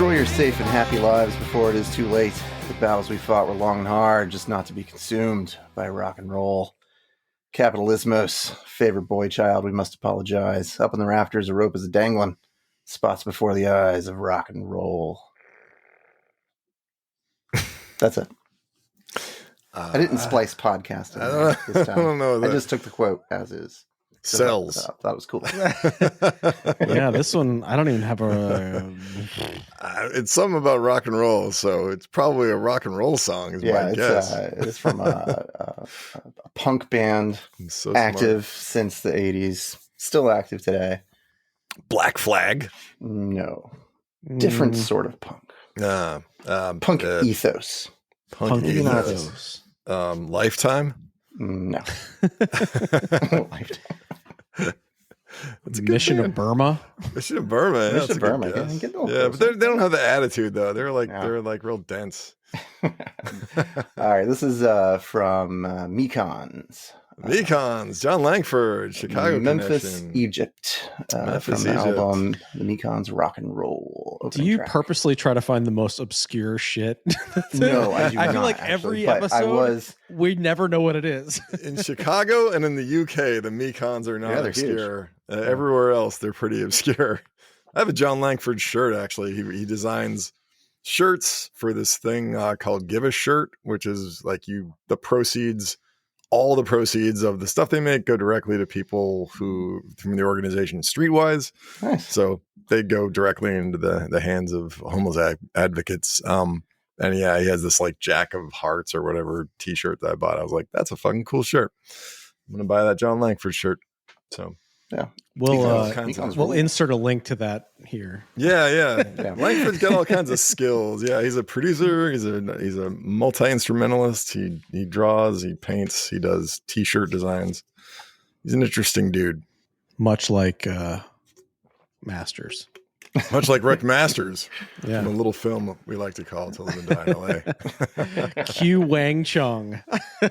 Enjoy your safe and happy lives before it is too late. The battles we fought were long and hard, just not to be consumed by rock and roll. Capitalismos, favorite boy child, we must apologize. Up in the rafters, a rope is a-dangling. Spots before the eyes of rock and roll. That's it. I didn't splice podcasting this time. I don't know. I just took the quote as is. Cells. I thought it was cool. Yeah, this one, I don't even have a... It's something about rock and roll, so it's probably a rock and roll song, is my guess. It's from a punk band, So active since the 80s, still active today. Black Flag. No. Different sort of punk. Punk ethos. Punk ethos. Lifetime? No. Lifetime. Mission of Burma. Mission of Burma. Mission of Burma. Yeah, but they don't have the attitude though. They're like real dense. All right, this is from Mekons. Mekons, John Langford, Chicago Memphis, Connection. Egypt. Memphis, from the Egypt. album The Mekons Rock and Roll. Do you purposely try to find the most obscure shit? No, I do I feel not, like actually, every but episode, we never know what it is. In Chicago and in the UK, the Mekons are not they're obscure. Everywhere else, they're pretty obscure. I have a John Langford shirt, actually. He designs shirts for this thing called Give a Shirt, which is like all the proceeds of the stuff they make go directly to people who from the organization Streetwise. Nice. So they go directly into the hands of homeless advocates. And yeah, he has this like Jack of Hearts or whatever t-shirt that I bought. I was like, that's a fucking cool shirt. I'm going to buy that John Langford shirt. So yeah, we'll insert a link to that here. Yeah. Langford's got all kinds of skills. Yeah, he's a producer. He's a multi-instrumentalist. He draws. He paints. He does t-shirt designs. He's an interesting dude. Much like Masters. Much like Rick Masters. Yeah. From a little film we like to call Till the Die in LA. Q Wang Chung. Rough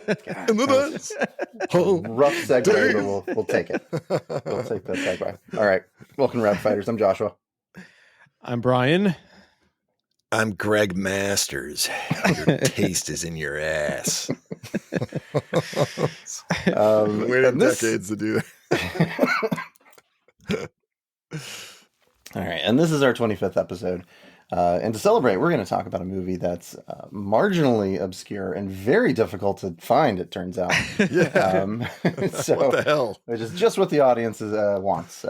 segue, but we'll take it. We'll take that segue. All right. Welcome to Rap Fighters. I'm Joshua. I'm Brian. I'm Greg Masters. Your taste is in your ass. Waited decades to do that. All right, and this is our 25th episode. And to celebrate, we're going to talk about a movie that's marginally obscure and very difficult to find, it turns out. Yeah. So, what the hell? Which is just what the audience wants.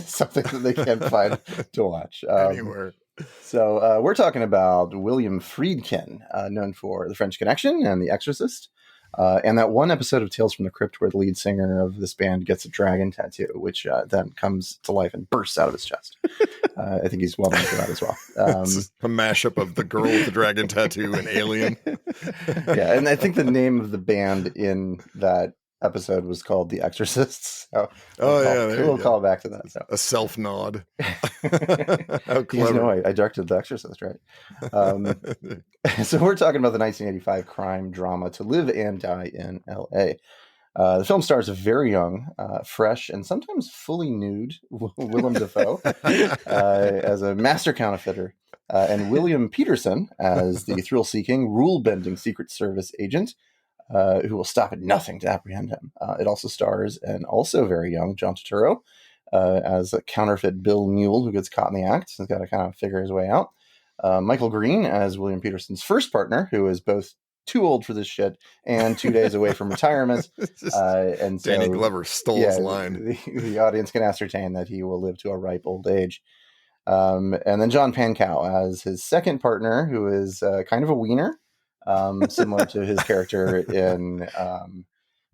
Something that they can't find to watch. Anywhere. So we're talking about William Friedkin, known for The French Connection and The Exorcist. And that one episode of Tales from the Crypt where the lead singer of this band gets a dragon tattoo, which then comes to life and bursts out of his chest. I think he's well known for that as well. It's a mashup of the girl with the dragon tattoo and Alien. Yeah, and I think the name of the band in that episode was called The Exorcists. So we'll call back to that. So. A self nod. How clever! I directed The Exorcist, right? So we're talking about the 1985 crime drama To Live and Die in L.A. The film stars a very young, fresh, and sometimes fully nude Willem Dafoe as a master counterfeiter, and William Petersen as the thrill-seeking, rule-bending Secret Service agent who will stop at nothing to apprehend him. It also stars an also very young John Turturro as a counterfeit Bill Mule who gets caught in the act. He's got to kind of figure his way out. Michael Green as William Petersen's first partner, who is both too old for this shit and 2 days away from retirement. And so, Danny Glover stole his line. The audience can ascertain that he will live to a ripe old age. And then John Pankow as his second partner, who is kind of a wiener, similar to his character in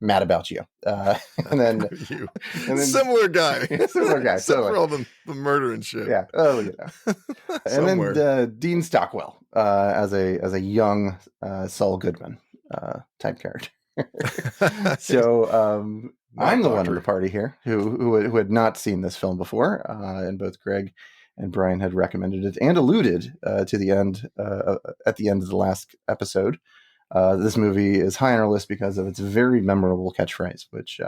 Mad About You. And then similar guy. Except for all the murder and shit. Yeah. Oh, you know. And then Dean Stockwell as a young Saul Goodman type character. So I'm the one in the party here who had not seen this film before, and both Greg and Brian had recommended it and alluded to the end at the end of the last episode. This movie is high on our list because of its very memorable catchphrase, which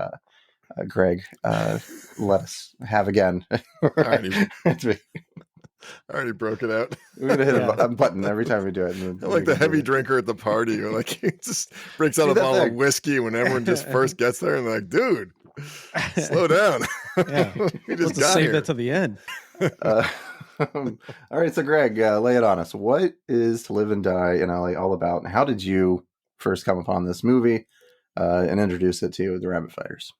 Greg let us have again. I already broke it out. We're gonna hit a button every time we do it. I'm like the heavy drinker at the party who like he just breaks out a bottle of whiskey when everyone just first gets there and they're like, dude, slow down. Yeah. We just Let's got save here. that to the end. All right, so Greg, lay it on us. What is To Live and Die in LA all about? And how did you first come upon this movie and introduce it to the Rabbit Fighters?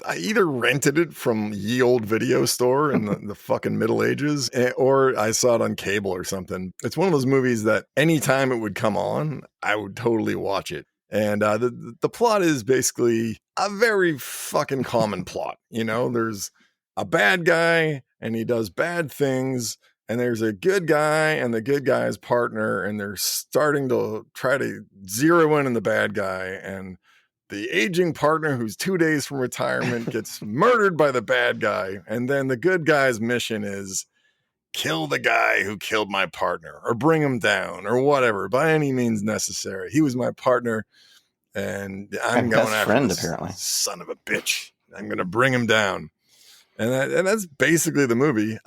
I either rented it from ye old video store in the fucking Middle Ages, or I saw it on cable or something. It's one of those movies that anytime it would come on, I would totally watch it. And the plot is basically a very fucking common plot. You know, there's a bad guy and he does bad things, and there's a good guy and the good guy's partner, and they're starting to try to zero in on the bad guy, and the aging partner who's 2 days from retirement gets murdered by the bad guy. And then the good guy's mission is kill the guy who killed my partner or bring him down or whatever by any means necessary. He was my partner and I'm going after friend, this apparently. son of a bitch. I'm going to bring him down. And that's basically the movie.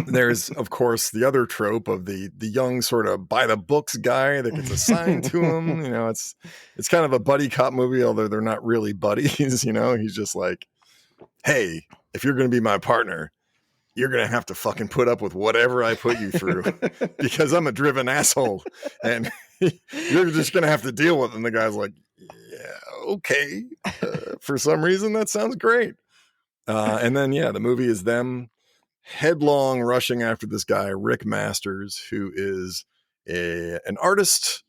There's, of course, the other trope of the young sort of by the books guy that gets assigned to him. You know, it's kind of a buddy cop movie, although they're not really buddies. You know, he's just like, hey, if you're going to be my partner, you're going to have to fucking put up with whatever I put you through because I'm a driven asshole and you're just going to have to deal with it. And the guy's like, yeah, okay. For some reason, that sounds great. And then, yeah, the movie is them headlong rushing after this guy, Rick Masters, who is an artist,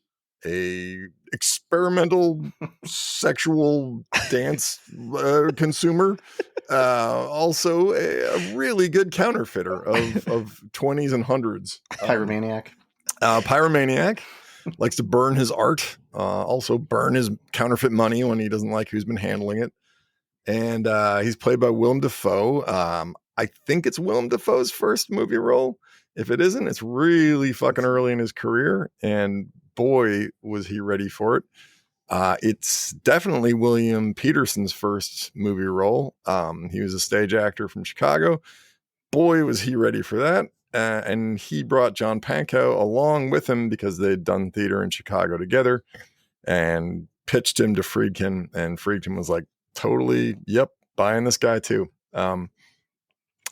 a experimental sexual dance consumer, also a really good counterfeiter of 20s and 100s. Pyromaniac. Pyromaniac. Likes to burn his art, also burn his counterfeit money when he doesn't like who's been handling it. And he's played by Willem Dafoe. I think it's Willem Dafoe's first movie role. If it isn't, it's really fucking early in his career. And boy, was he ready for it. It's definitely William Petersen's first movie role. He was a stage actor from Chicago. Boy, was he ready for that. And he brought John Pankow along with him because they'd done theater in Chicago together and pitched him to Friedkin. And Friedkin was like, totally, yep, buying this guy too.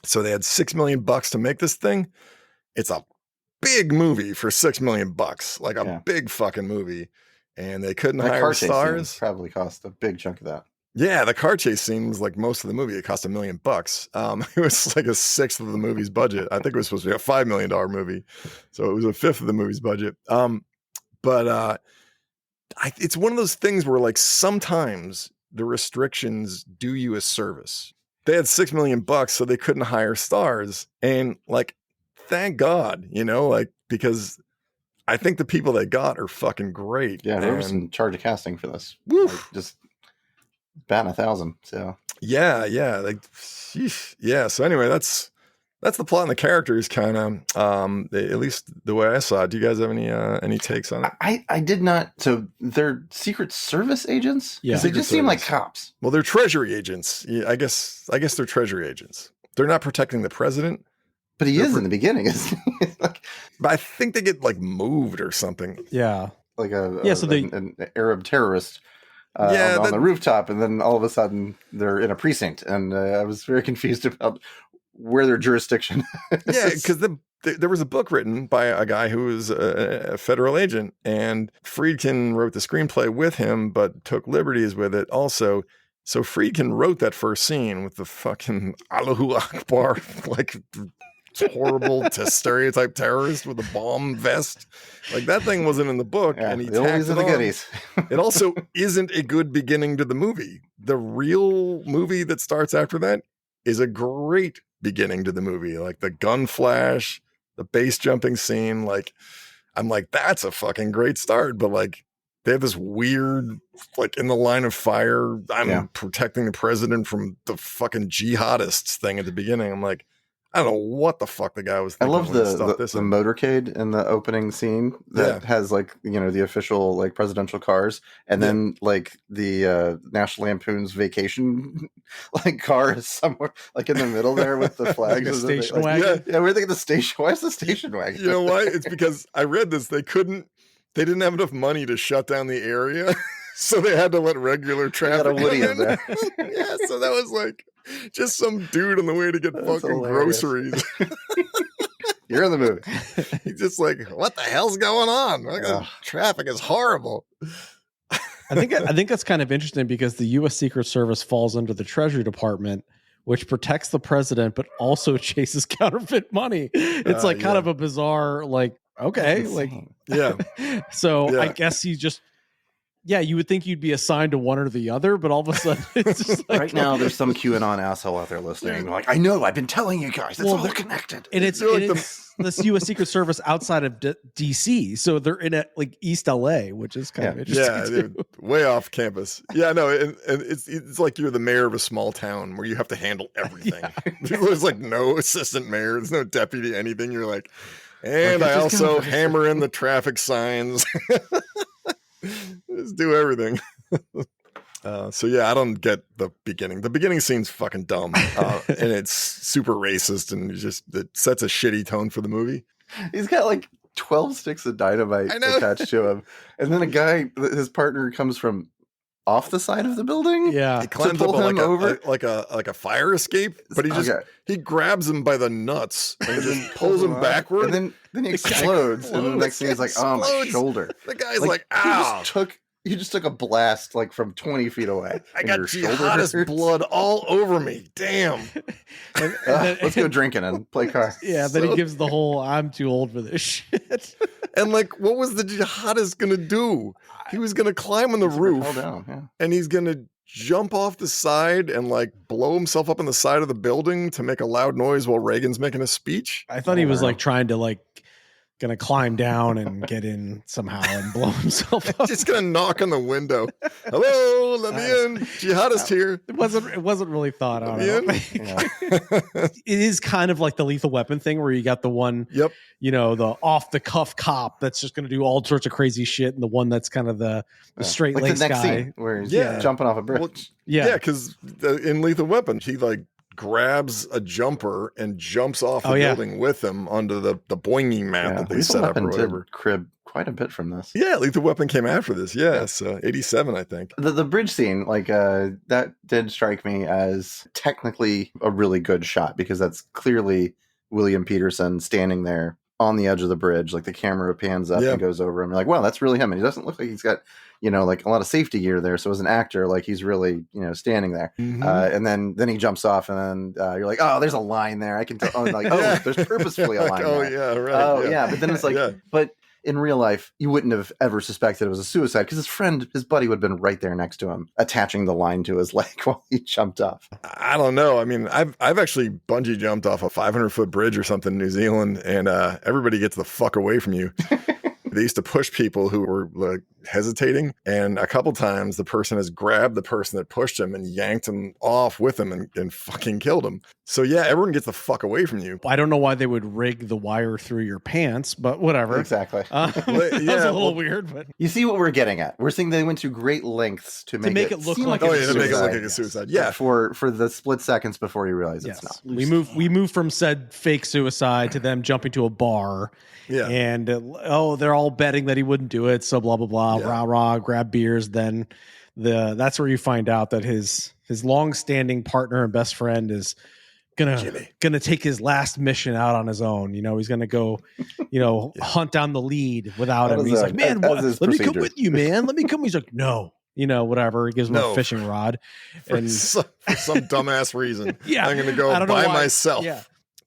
So they had $6 million to make this thing. It's a big movie for $6 million, like a big fucking movie. And they couldn't hire stars. Probably cost a big chunk of that. Yeah, the car chase scene was like most of the movie. It cost $1 million. It was like a sixth of the movie's budget. I think it was supposed to be a $5 million movie, so it was a fifth of the movie's budget. It's one of those things where like sometimes the restrictions do you a service. They had $6 million, so they couldn't hire stars. And like, thank God, you know, like, because I think the people they got are fucking great. Yeah, whoever's in charge of casting for this, like, just batting 1,000. So yeah, like, sheesh. Yeah. So anyway, that's the plot and the characters kind of, at least the way I saw it. Do you guys have any takes on it? I did not. So they're Secret Service agents? Yeah. They just seem like cops. Well, they're treasury agents. Yeah, I guess they're treasury agents. They're not protecting the president. But he is in the beginning, isn't he? But I think they get like moved or something. Yeah. Like so an Arab terrorist on the rooftop. And then all of a sudden they're in a precinct. And I was very confused about where their jurisdiction is. Yeah, because there was a book written by a guy who was a federal agent, and Friedkin wrote the screenplay with him, but took liberties with it also. So Friedkin wrote that first scene with the fucking Allahu Akbar, like horrible stereotype terrorist with a bomb vest. Like that thing wasn't in the book, and he tacked it on. Goodies. It also isn't a good beginning to the movie. The real movie that starts after that is a great beginning to the movie, like the gun flash, the base jumping scene. Like, I'm like, that's a fucking great start. But like, they have this weird, like in the line of fire, I'm protecting the president from the fucking jihadists thing at the beginning. I'm like, I don't know what the fuck the guy was I thinking. love when he stuffed the this in. motorcade in the opening scene that has like, you know, the official like presidential cars, and then like the National Lampoon's Vacation like car is somewhere like in the middle there with the flags. Like a station like, wagon. Yeah, where they get the station. Why is the station wagon? You know why? It's because I read this. They didn't have enough money to shut down the area, so they had to let regular traffic. Got a Woody in there. Yeah, so that was like just some dude on the way to get That's fucking hilarious. groceries. You're in the movie. He's just like, what the hell's going on? Like, traffic is horrible. I think that's kind of interesting because the U.S. Secret Service falls under the Treasury Department, which protects the president, but also chases counterfeit money. It's like kind of a bizarre, like, okay, like, yeah. So I guess you just, you would think you'd be assigned to one or the other, but all of a sudden it's just like, right now there's some QAnon asshole out there listening. Like, I know, I've been telling you guys, it's all connected. And it's this U.S. Secret Service outside of D.C., so they're in like East L.A., which is kind of interesting. Yeah, way off campus. Yeah, no, and it's like you're the mayor of a small town where you have to handle everything. There's like no assistant mayor, there's no deputy, anything. You're like, and I also hammer in the traffic signs. Just do everything. So yeah, I don't get the beginning. The beginning scene's fucking dumb, and it's super racist, and it sets a shitty tone for the movie. He's got like 12 sticks of dynamite attached to him, and then a guy, his partner, comes from off the side of the building. Yeah, he climbs up like a fire escape, but he grabs him by the nuts and just pulls him backward, and then he explodes, and the next thing he's like, oh, my shoulder. The guy's like ow. You just took a blast like from 20 feet away. I got jihadist blood all over me. Damn. and then, let's go drinking and play cards. Yeah, then he gives the whole I'm too old for this shit. And like, what was the jihadist going to do? He was going to climb on the roof and he's going to jump off the side and like blow himself up on the side of the building to make a loud noise while Reagan's making a speech. I thought he was like trying to like gonna climb down and get in somehow and blow himself up. Just gonna knock on the window. Hello, let me in. Jihadist here. It wasn't really thought out. It is kind of like the Lethal Weapon thing where you got the one, you know, the off the cuff cop that's just gonna do all sorts of crazy shit, and the one that's kind of the straight laced guy scene where he's jumping off a bridge. Well, because in Lethal Weapon he like grabs a jumper and jumps off the building with him onto the boinging mat that they set up or whatever. Crib quite a bit from this. Yeah, Lethal Weapon came after this. So 87, I think. The bridge scene, like that did strike me as technically a really good shot because that's clearly William Petersen standing there on the edge of the bridge. Like the camera pans up and goes over him. You're like, wow, that's really him. And he doesn't look like he's got, you know, like a lot of safety gear there. So as an actor, like he's really, you know, standing there. Mm-hmm. And then he jumps off, and then you're like, oh, there's a line there. I can tell. Oh, like, there's purposefully a line. Like, there. Yeah, right. Oh, yeah. But then it's like, but in real life, you wouldn't have ever suspected it was a suicide because his buddy would have been right there next to him, attaching the line to his leg while he jumped off. I don't know. I mean, I've actually bungee jumped off a 500-foot bridge or something in New Zealand, and everybody gets the fuck away from you. They used to push people who were like hesitating, and a couple times the person has grabbed the person that pushed him and yanked him off with him and fucking killed him. So yeah, everyone gets the fuck away from you. I don't know why they would rig the wire through your pants, but whatever. Exactly. That's a little weird, but you see what we're getting at. We're saying they went to great lengths to make it look like a suicide. Yeah, for the split seconds before you realize it's not. We move from said fake suicide to them jumping to a bar. Yeah, and they're all betting that he wouldn't do it. So blah blah blah, rah rah, grab beers. Then that's where you find out that his long-standing partner and best friend is gonna take his last mission out on his own. You know, he's gonna go, hunt down the lead without him. He's like, man, let me come with you, man. Let me come. He's like, no. You know, whatever. He gives him a fishing rod, for some dumbass reason. I'm gonna go by myself. Yeah.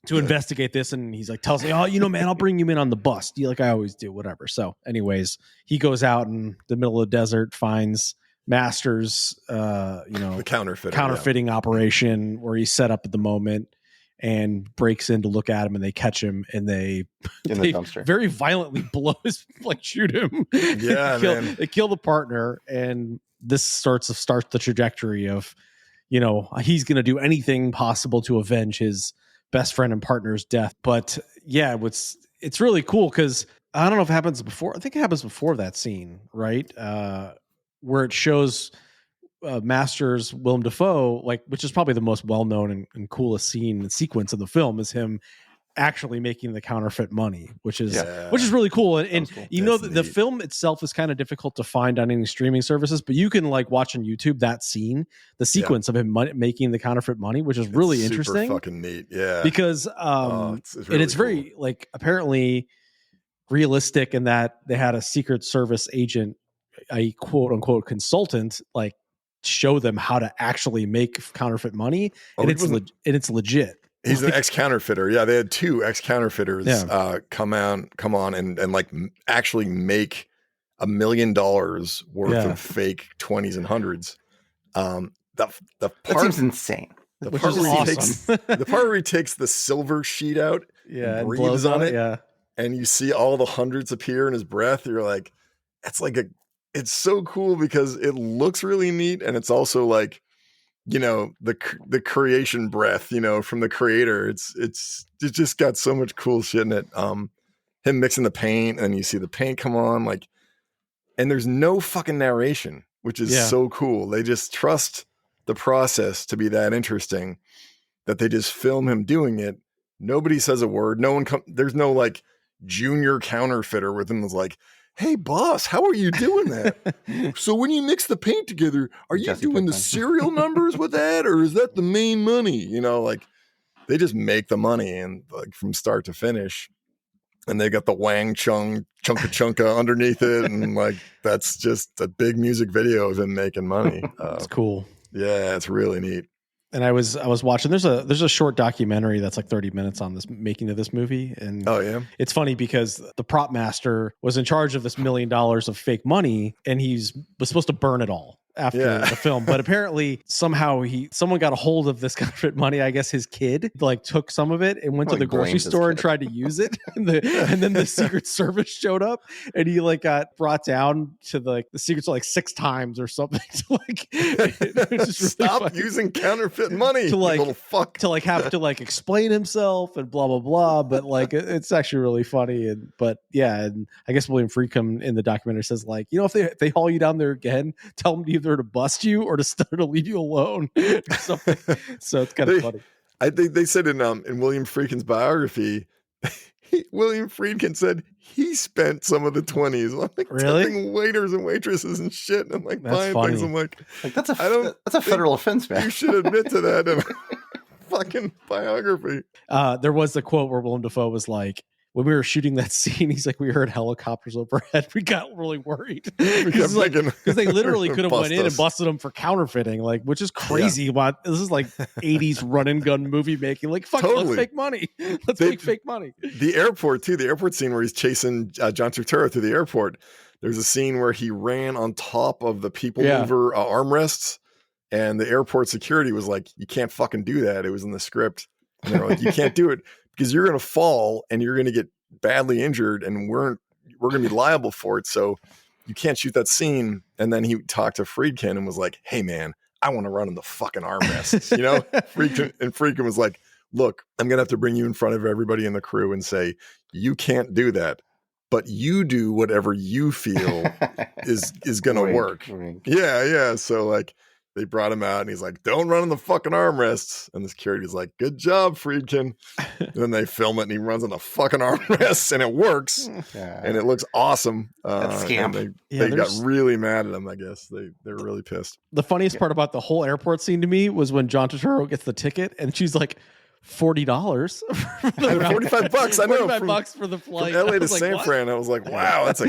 To investigate this, and he's like, tells me, oh, man, I'll bring you in on the bus. Like I always do, whatever. So anyways, he goes out in the middle of the desert, finds Master's, the counterfeiting operation where he's set up at the moment, and breaks in to look at him, and they catch him, and they very violently shoot him. Yeah, they kill the partner, and this starts the trajectory of, he's going to do anything possible to avenge his best friend and partner's death. But yeah, it's really cool because I don't know if it happens before. I think it happens before that scene, right? Where it shows Masters Willem Dafoe, like, which is probably the most well-known and coolest scene and sequence of the film, is him actually making the counterfeit money, which is really cool. And cool. You know, the film itself is kind of difficult to find on any streaming services, but you can like watch on YouTube that scene, the sequence of him making the counterfeit money, which is really interesting. Fucking neat, yeah. Because it's very like apparently realistic in that they had a Secret Service agent, a quote unquote consultant, like show them how to actually make counterfeit money, and it's legit. He's an ex-counterfeiter. Yeah, they had 2 ex-counterfeiters come on and like actually make $1 million worth of fake 20s and 100s. That seems insane. The part where he takes the silver sheet out and breathes on it, and you see all the hundreds appear in his breath, you're like, it's so cool because it looks really neat, and it's also like, you know, the creation breath, you know, from the creator. It's just got so much cool shit in it. Him mixing the paint, and you see the paint come on, like, and there's no fucking narration, which is so cool. They just trust the process to be that interesting that they just film him doing it. Nobody says a word. No one there's no like junior counterfeiter with him that's like, hey boss, how are you doing that? So when you mix the paint together, are you doing the serial numbers with that, or is that the main money? You know, like they just make the money and like from start to finish, and they got the Wang Chung Chunka Chunka underneath it, and like that's just a big music video of him making money. It's cool. Yeah, it's really neat. And I was watching. There's a short documentary that's like 30 minutes on this making of this movie, and it's funny because the prop master was in charge of this $1 million of fake money, and was supposed to burn it all after the film, but apparently somehow someone got a hold of this counterfeit money. I guess his kid like took some of it and went to the grocery store and tried to use it, and then the Secret Service showed up, and he like got brought down to the Secret Service like 6 times or something to like really stop using counterfeit money to like little fuck, to like have to like explain himself and blah blah blah. But like it's actually really funny. And I guess William Friedkin in the documentary says like, you know, if they haul you down there again, tell them to either to bust you or to leave you alone or something. So it's kind of funny. They said in William Friedkin's biography, William Friedkin said he spent some of the 20s. I'm like, really? Tipping waiters and waitresses and shit. And I'm like, buying things. I'm like that's a federal offense, man. You should admit to that in a fucking biography. There was the quote where Willem Dafoe was like, when we were shooting that scene, he's like, we heard helicopters overhead. We got really worried because they literally could have went in and busted them for counterfeiting, like, which is crazy. Yeah. This is like 80s run and gun movie making. Like, fuck, let's make money. Let's make fake money. The airport too. The airport scene where he's chasing John Turturro through the airport. There's a scene where he ran on top of the people mover armrests, and the airport security was like, "You can't fucking do that." It was in the script, and they're like, "You can't do it." Because you're going to fall and you're going to get badly injured, and we're going to be liable for it. So you can't shoot that scene. And then he talked to Friedkin and was like, "Hey man, I want to run in the fucking armrests." You know, Friedkin was like, "Look, I'm going to have to bring you in front of everybody in the crew and say, you can't do that, but you do whatever you feel is going to work." Wink. Yeah. So like, they brought him out and he's like, "Don't run in the fucking armrests." And the security's like, "Good job, Friedkin." And then they film it and he runs on the fucking armrests and it works. And it looks awesome. Scam. They got really mad at him, I guess. They're really pissed. The funniest part about the whole airport scene to me was when John Turturro gets the ticket and she's like, $40 $45. I know, $45 for the flight. From LA to San Fran. I was like, wow, that's a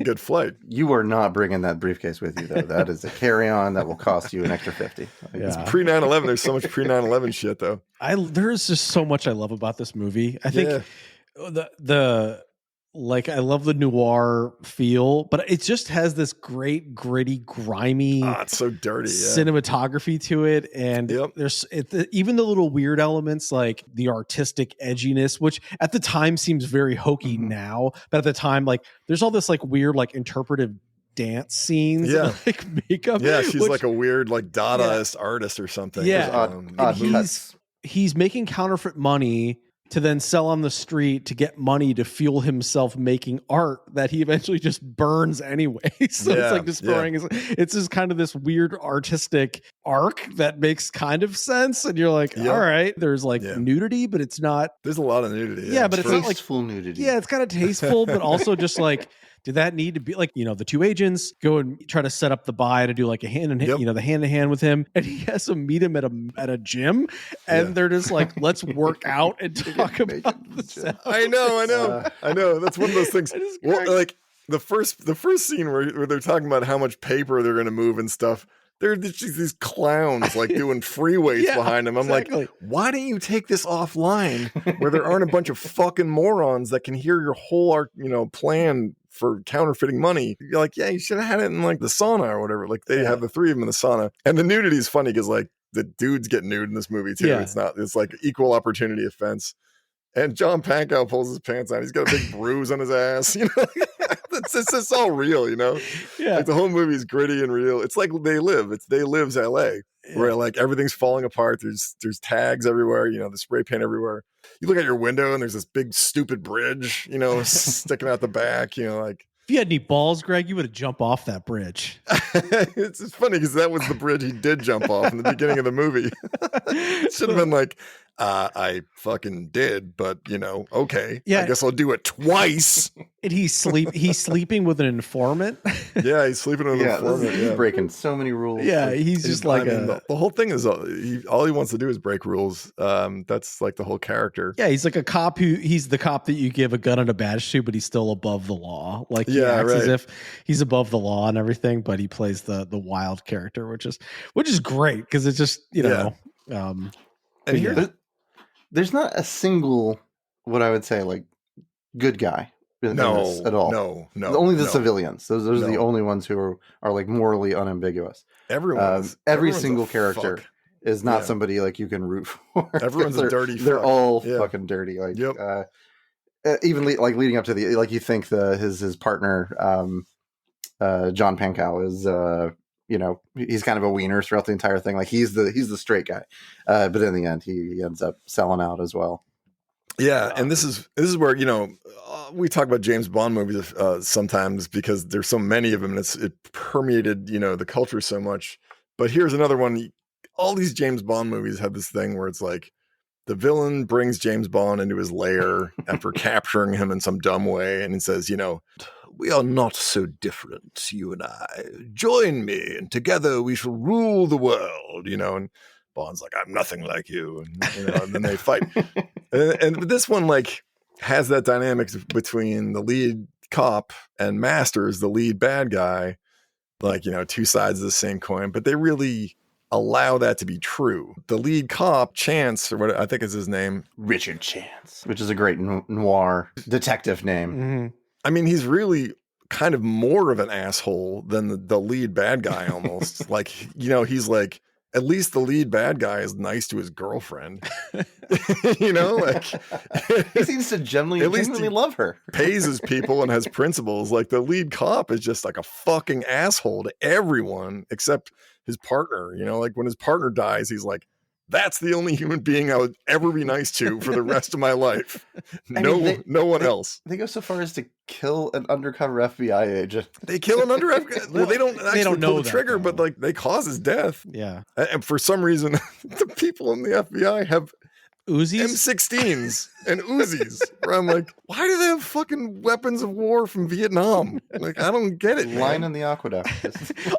good flight. You are not bringing that briefcase with you, though. That is a carry-on that will cost you an extra $50. It's pre 9/11. There's so much pre 9/11 shit, though. There's just so much I love about this movie. I think I love the noir feel, but it just has this great, gritty, grimy, it's so dirty cinematography to it. And there's even the little weird elements like the artistic edginess, which at the time seems very hokey now, but at the time, like there's all this like weird, like interpretive dance scenes, like makeup. Yeah, she's like a weird, like Dadaist artist or something. Yeah, odd cuts. he's making counterfeit money to then sell on the street to get money to fuel himself making art that he eventually just burns anyway. So it's like destroying it's just kind of this weird artistic arc that makes kind of sense. And you're like, all right, there's like nudity, but it's not. There's a lot of nudity. Yeah, but it's not like full nudity. Yeah, it's kind of tasteful, but also just like, did that need to be like, the two agents go and try to set up the buy to do like a hand in hand, the hand to hand with him, and he has to meet him at a gym, and they're just like, let's work out and talk about the set. I know. That's one of those things. Well, like the first scene where they're talking about how much paper they're going to move and stuff. There are just these clowns like doing freeways behind them. I'm like, why don't you take this offline where there aren't a bunch of fucking morons that can hear your whole art, plan for counterfeiting money? You're like, yeah, you should have had it in like the sauna or whatever. Like they have the three of them in the sauna. And the nudity is funny because like the dudes get nude in this movie too. Yeah. It's like equal opportunity offense. And John Pankow pulls his pants on. He's got a big bruise on his ass, It's all real, Yeah. Like the whole movie is gritty and real. It's like They Live's LA, where like everything's falling apart. There's tags everywhere, the spray paint everywhere. You look at your window and there's this big stupid bridge, sticking out the back, like. If you had any balls, Greg, you would have jumped off that bridge. It's funny because that was the bridge he did jump off in the beginning of the movie. It should have been like, I fucking did, but okay. Yeah. I guess I'll do it twice. And he's sleeping with an informant. Yeah, he's sleeping with an informant. He's breaking so many rules. Yeah, he's just like the whole thing is all he wants to do is break rules. That's like the whole character. Yeah, he's like a cop he's the cop that you give a gun and a badge to, but he's still above the law. Like he acts as if he's above the law and everything, but he plays the wild character, which is great because it's just and there's not a single what I would say like good guy. No, at all. No. Only the civilians. Those are the only ones who are like morally unambiguous. Every single character is not somebody like you can root for. Everyone's a dirty. They're all fucking dirty. Like, even like leading up to the like you think his partner, John Pankow is he's kind of a wiener throughout the entire thing. Like he's the straight guy, but in the end he ends up selling out as well. Yeah, and this is where we talk about James Bond movies sometimes because there's so many of them and it permeated the culture so much. But here's another one. All these James Bond movies have this thing where it's like the villain brings James Bond into his lair after capturing him in some dumb way, and he says, we are not so different, you and I. Join me, and together we shall rule the world. And Bond's like, I'm nothing like you, and then they fight. And this one like has that dynamic between the lead cop and Masters, the lead bad guy, like two sides of the same coin, but they really allow that to be true. The lead cop, Chance, or what I think is his name, Richard Chance, which is a great noir detective name. Mm-hmm. I mean, he's really kind of more of an asshole than the lead bad guy almost. Like, he's like, at least the lead bad guy is nice to his girlfriend. Like he seems to genuinely love her. Pays his people and has principles. Like the lead cop is just like a fucking asshole to everyone except his partner. Like when his partner dies, he's like, that's the only human being I would ever be nice to for the rest of my life. No one else. They go so far as to kill an undercover FBI agent. They kill an undercover. Well, they don't pull the trigger, but like they cause his death. Yeah. And for some reason, the people in the FBI have Uzis? M16s and Uzis. Where I'm like, why do they have fucking weapons of war from Vietnam? Like, I don't get it. Line in the aqueduct.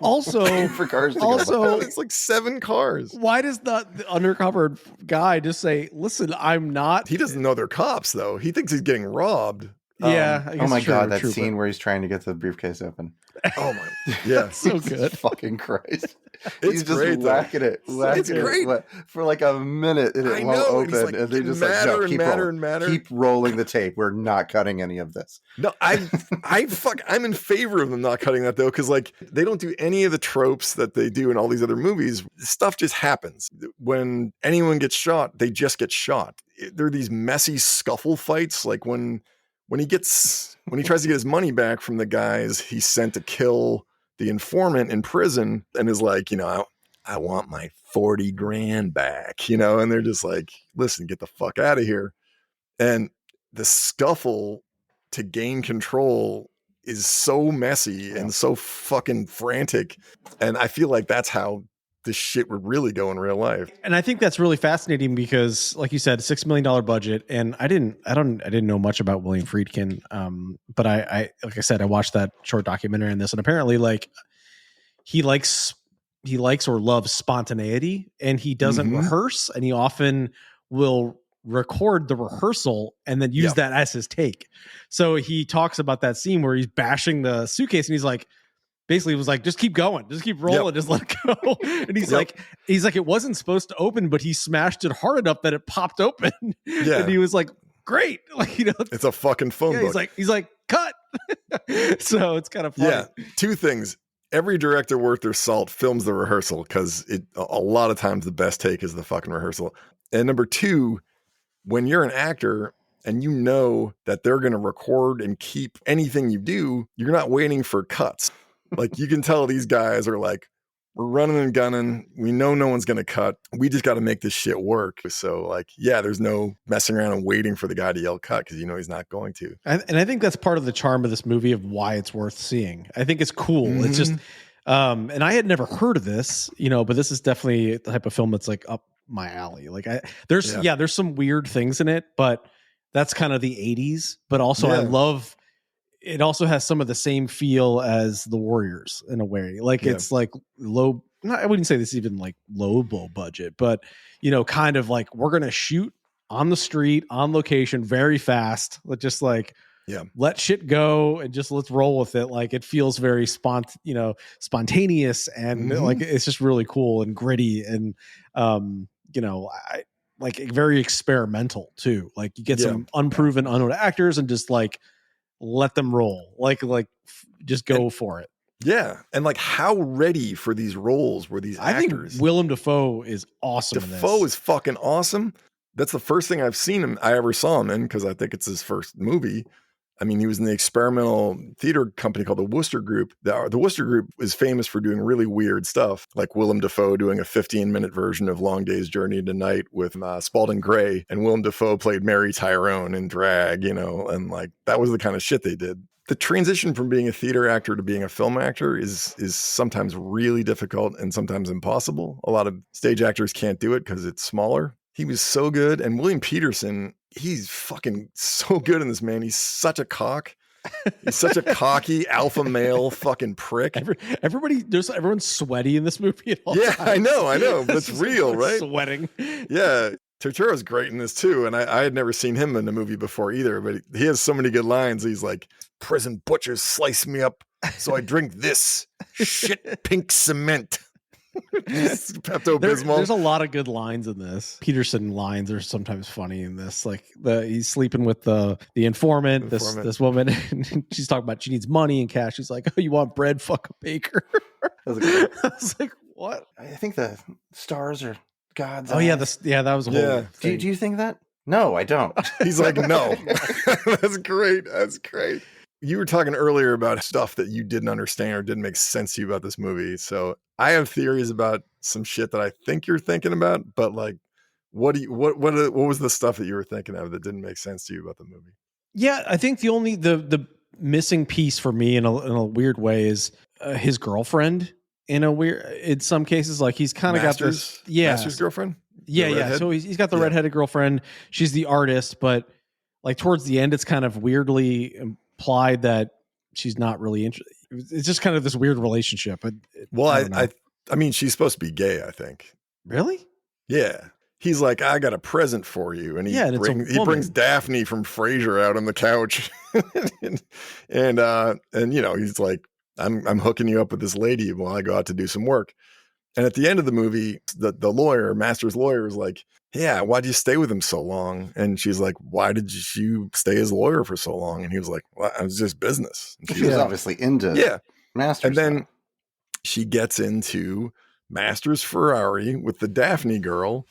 Also, for cars to go. It's like 7 cars. Why does the undercover guy just say, listen, I'm not. He doesn't know they're cops, though. He thinks he's getting robbed. Yeah. Oh my God, that scene where he's trying to get the briefcase open. Oh my, yeah, so good. Fucking Christ. He's just great, whacking it. It's great. For like a minute and it won't open. Like, and they just matter keep rolling. Keep rolling the tape. We're not cutting any of this. No, I'm in favor of them not cutting that though, because like they don't do any of the tropes that they do in all these other movies. Stuff just happens. When anyone gets shot, they just get shot. There are these messy scuffle fights, like when he tries to get his money back from the guys he sent to kill the informant in prison, and is like, I I want my 40 grand back, and they're just like, listen, get the fuck out of here. And the scuffle to gain control is so messy and so fucking frantic. And I feel like that's how this shit would really go in real life. And I think that's really fascinating because, like you said, $6 million budget. And I didn't know much about William Friedkin. But I like I said, I watched that short documentary on this, and apparently like he likes or loves spontaneity, and he doesn't rehearse, and he often will record the rehearsal and then use that as his take. So he talks about that scene where he's bashing the suitcase, and he's like, basically was like, just keep going, just keep rolling, just let it go. And he's like, it wasn't supposed to open, but he smashed it hard enough that it popped open. And he was like, great, like, it's a fucking phone book. He's like, cut. So it's kind of funny. Yeah, two things. Every director worth their salt films the rehearsal, because a lot of times the best take is the fucking rehearsal. And number two, when you're an actor and you know that they're going to record and keep anything you do, you're not waiting for cuts. Like, you can tell these guys are like, we're running and gunning. We know no one's going to cut. We just got to make this shit work. So like, yeah, there's no messing around and waiting for the guy to yell cut, because he's not going to. And I think that's part of the charm of this movie, of why it's worth seeing. I think it's cool. It's just, and I had never heard of this, but this is definitely the type of film that's like up my alley. Like there's some weird things in it, but that's kind of the 80s. But also I love, it also has some of the same feel as The Warriors in a way. Like it's like low, I wouldn't say this is even like low budget, but kind of like, we're going to shoot on the street, on location, very fast. Just like, let shit go and just let's roll with it. Like, it feels very spontaneous, and like, it's just really cool and gritty, and I like very experimental too. Like, you get some unproven, unknown actors and just like let them roll. Like just go for it. Yeah. And like, how ready for these roles were these actors? I think Willem Dafoe is awesome. Dafoe is fucking awesome. That's the first thing I ever saw him in, because I think it's his first movie. I mean, he was in the experimental theater company called the Wooster Group. The Wooster Group is famous for doing really weird stuff, like Willem Dafoe doing a 15-minute version of Long Day's Journey to Night with Spalding Gray, and Willem Dafoe played Mary Tyrone in drag, and like, that was the kind of shit they did. The transition from being a theater actor to being a film actor is sometimes really difficult and sometimes impossible. A lot of stage actors can't do it because it's smaller. He was so good. And William Petersen, he's fucking so good in this, man. He's such a cock. He's such a cocky alpha male fucking prick. Everyone's sweaty in this movie at all times. I know. But it's real, right? Sweating. Yeah. Turturro's great in this too. And I had never seen him in a movie before either, but he has so many good lines. He's like, prison butchers slice me up, so I drink this shit pink cement. Pepto-Bismol. There's a lot of good lines in this. Petersen lines are sometimes funny in this. Like, he's sleeping with the informant. This woman, and she's talking about she needs money and cash. She's like, "Oh, you want bread? Fuck a baker." I was like, what? I think the stars are God's. Oh eyes. That was a whole. Do you think that? No, I don't. He's like, no. That's great. You were talking earlier about stuff that you didn't understand or didn't make sense to you about this movie. So I have theories about some shit that I think you're thinking about, but like, what was the stuff that you were thinking of that didn't make sense to you about the movie? Yeah, I think the missing piece for me in a weird way is his girlfriend. In some cases, like, he's kind of got this. Yeah, Master's girlfriend. Yeah. So he's got the redheaded girlfriend. She's the artist, but like towards the end, it's kind of weirdly implied that she's not really interested. It's just kind of this weird relationship. I mean, she's supposed to be gay, I think. Really? Yeah. He's like, I got a present for you. And he brings Daphne from Frasier out on the couch. and he's like, I'm hooking you up with this lady while I go out to do some work. And at the end of the movie, the lawyer, Master's lawyer, is like, yeah, why'd you stay with him so long? And she's like, why did you stay as lawyer for so long? And he was like, well, it was just business. She was obviously into Master's. And then she gets into Master's Ferrari with the Daphne girl,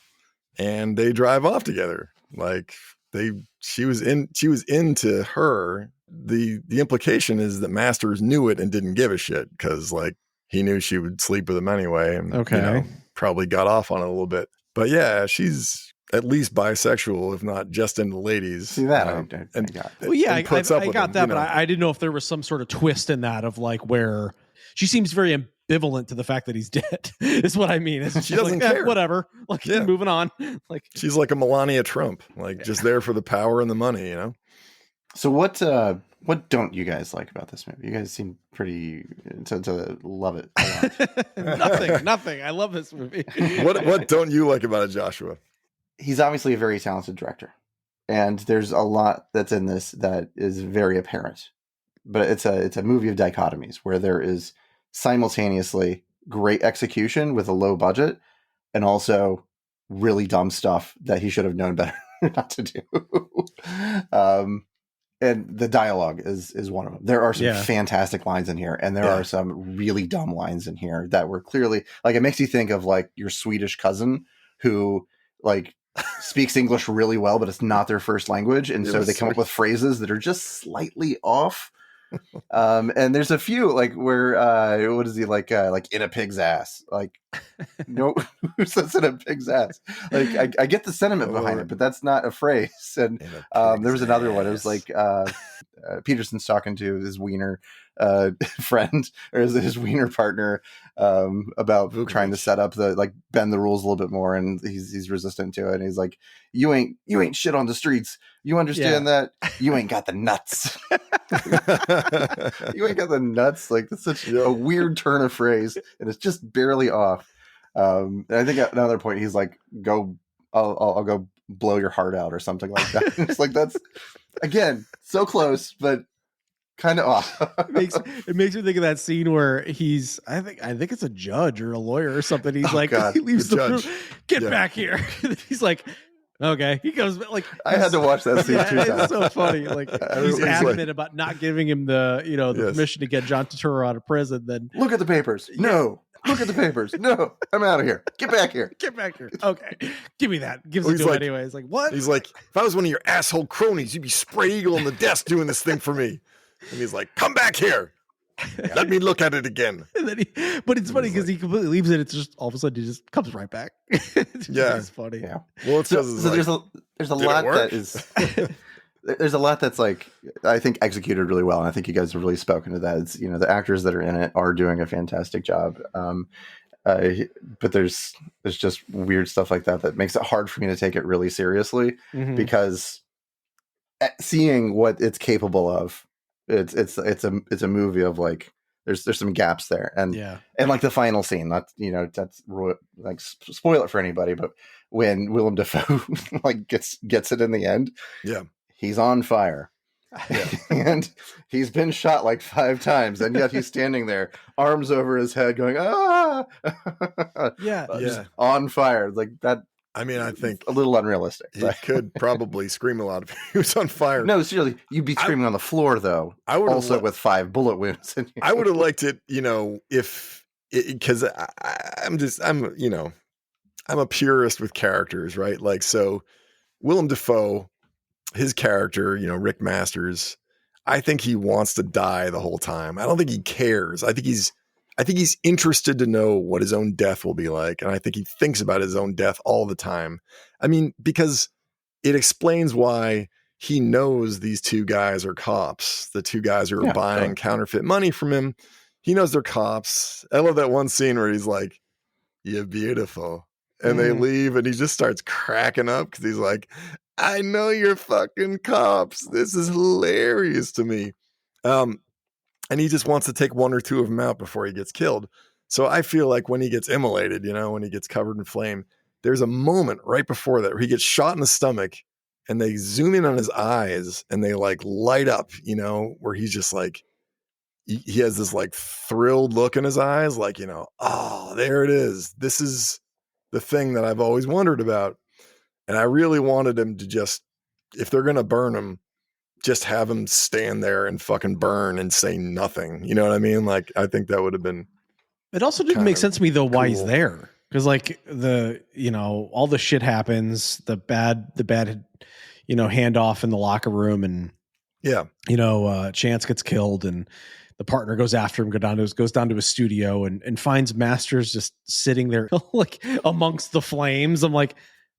and they drive off together. Like, she was into her. The implication is that Masters knew it and didn't give a shit, because like, he knew she would sleep with him anyway, and probably got off on it a little bit. But yeah, she's at least bisexual, if not just into ladies. See that? I got. Well, yeah, I got that, but I didn't know if there was some sort of twist in that of like where she seems very ambivalent to the fact that he's dead. Is what I mean. She doesn't care. Whatever. Like, moving on. Like, she's like a Melania Trump, like just there for the power and the money, So what don't you guys like about this movie? You guys seem pretty to love it a lot. Nothing. I love this movie. What don't you like about it, Joshua? He's obviously a very talented director, and there's a lot that's in this that is very apparent. But it's a movie of dichotomies where there is simultaneously great execution with a low budget, and also really dumb stuff that he should have known better not to do. And the dialogue is one of them. There are some fantastic lines in here, and there are some really dumb lines in here that were clearly like, it makes you think of like your Swedish cousin who like speaks English really well, but it's not their first language, and so they come up with phrases that are just slightly off. And there's a few like where what is he like in a pig's ass? Like, no, who says in a pig's ass? Like, I get the sentiment behind it, but that's not a phrase. And there was another one. It was like Petersen's talking to his wiener friend, or his wiener partner, about trying to set up bend the rules a little bit more, and he's resistant to it. And he's like, you ain't shit on the streets. You understand that? You ain't got the nuts. You ain't got the nuts. Like, that's such a weird turn of phrase, and it's just barely off. And I think at another point he's like, I'll go blow your heart out or something like that. It's like, that's again so close, but kind of off. It makes me think of that scene where he's I think it's a judge or a lawyer or something. He's he leaves the room. Get back here. He's like, okay. He goes like, I had to watch that scene 2 times. It's so funny. Like, he's adamant about not giving him the permission to get John Turturro out of prison. Then look at the papers. No. Look at the papers. No, I'm out of here. Get back here. Get back here. Okay. Give me that. Gives it to him anyway. He's like, what? He's like, if I was one of your asshole cronies, you'd be spread eagle on the desk doing this thing for me. And he's like, come back here. Let me look at it again. But it's funny because he completely leaves it. It's just all of a sudden he just comes right back. It's funny. Yeah. Well, it's just so there's a lot that is there's a lot that's like, I think executed really well, and I think you guys have really spoken to that. It's, the actors that are in it are doing a fantastic job. But there's just weird stuff like that makes it hard for me to take it really seriously, because seeing what it's capable of, it's a movie of like, there's some gaps there, and like the final scene, not that's like spoil it for anybody, but when Willem Dafoe like gets it in the end, he's on fire. And he's been shot like 5 times, and yet he's standing there, arms over his head, going just on fire like that. I mean, I think a little unrealistic. He could probably scream a lot if he was on fire. No, seriously, you'd be screaming on the floor though. I would also with 5 bullet wounds. I would have liked it, because I'm a purist with characters, right? Like, so Willem Dafoe, his character, Rick Masters, I think he wants to die the whole time. I don't think he cares. I think he's interested to know what his own death will be like. And I think he thinks about his own death all the time. I mean, because it explains why he knows these 2 guys are cops. The 2 guys who are buying counterfeit money from him. He knows they're cops. I love that one scene where he's like, "You're beautiful." And they leave, and he just starts cracking up because he's like, "I know you're fucking cops. This is hilarious to me." And he just wants to take 1 or 2 of them out before he gets killed. So I feel like when he gets immolated, when he gets covered in flame, there's a moment right before that where he gets shot in the stomach, and they zoom in on his eyes and they like light up, where he's just like, he has this like thrilled look in his eyes, like, oh, there it is. This is the thing that I've always wondered about. And I really wanted him to just, if they're going to burn him, just have him stand there and fucking burn and say nothing. You know what I mean? Like, I think that would have been. It also didn't make sense to me though, why he's there. Cause like all the shit happens, the bad, handoff in the locker room, and Chance gets killed, and the partner goes after him, goes down to his studio and finds Masters just sitting there like amongst the flames. I'm like,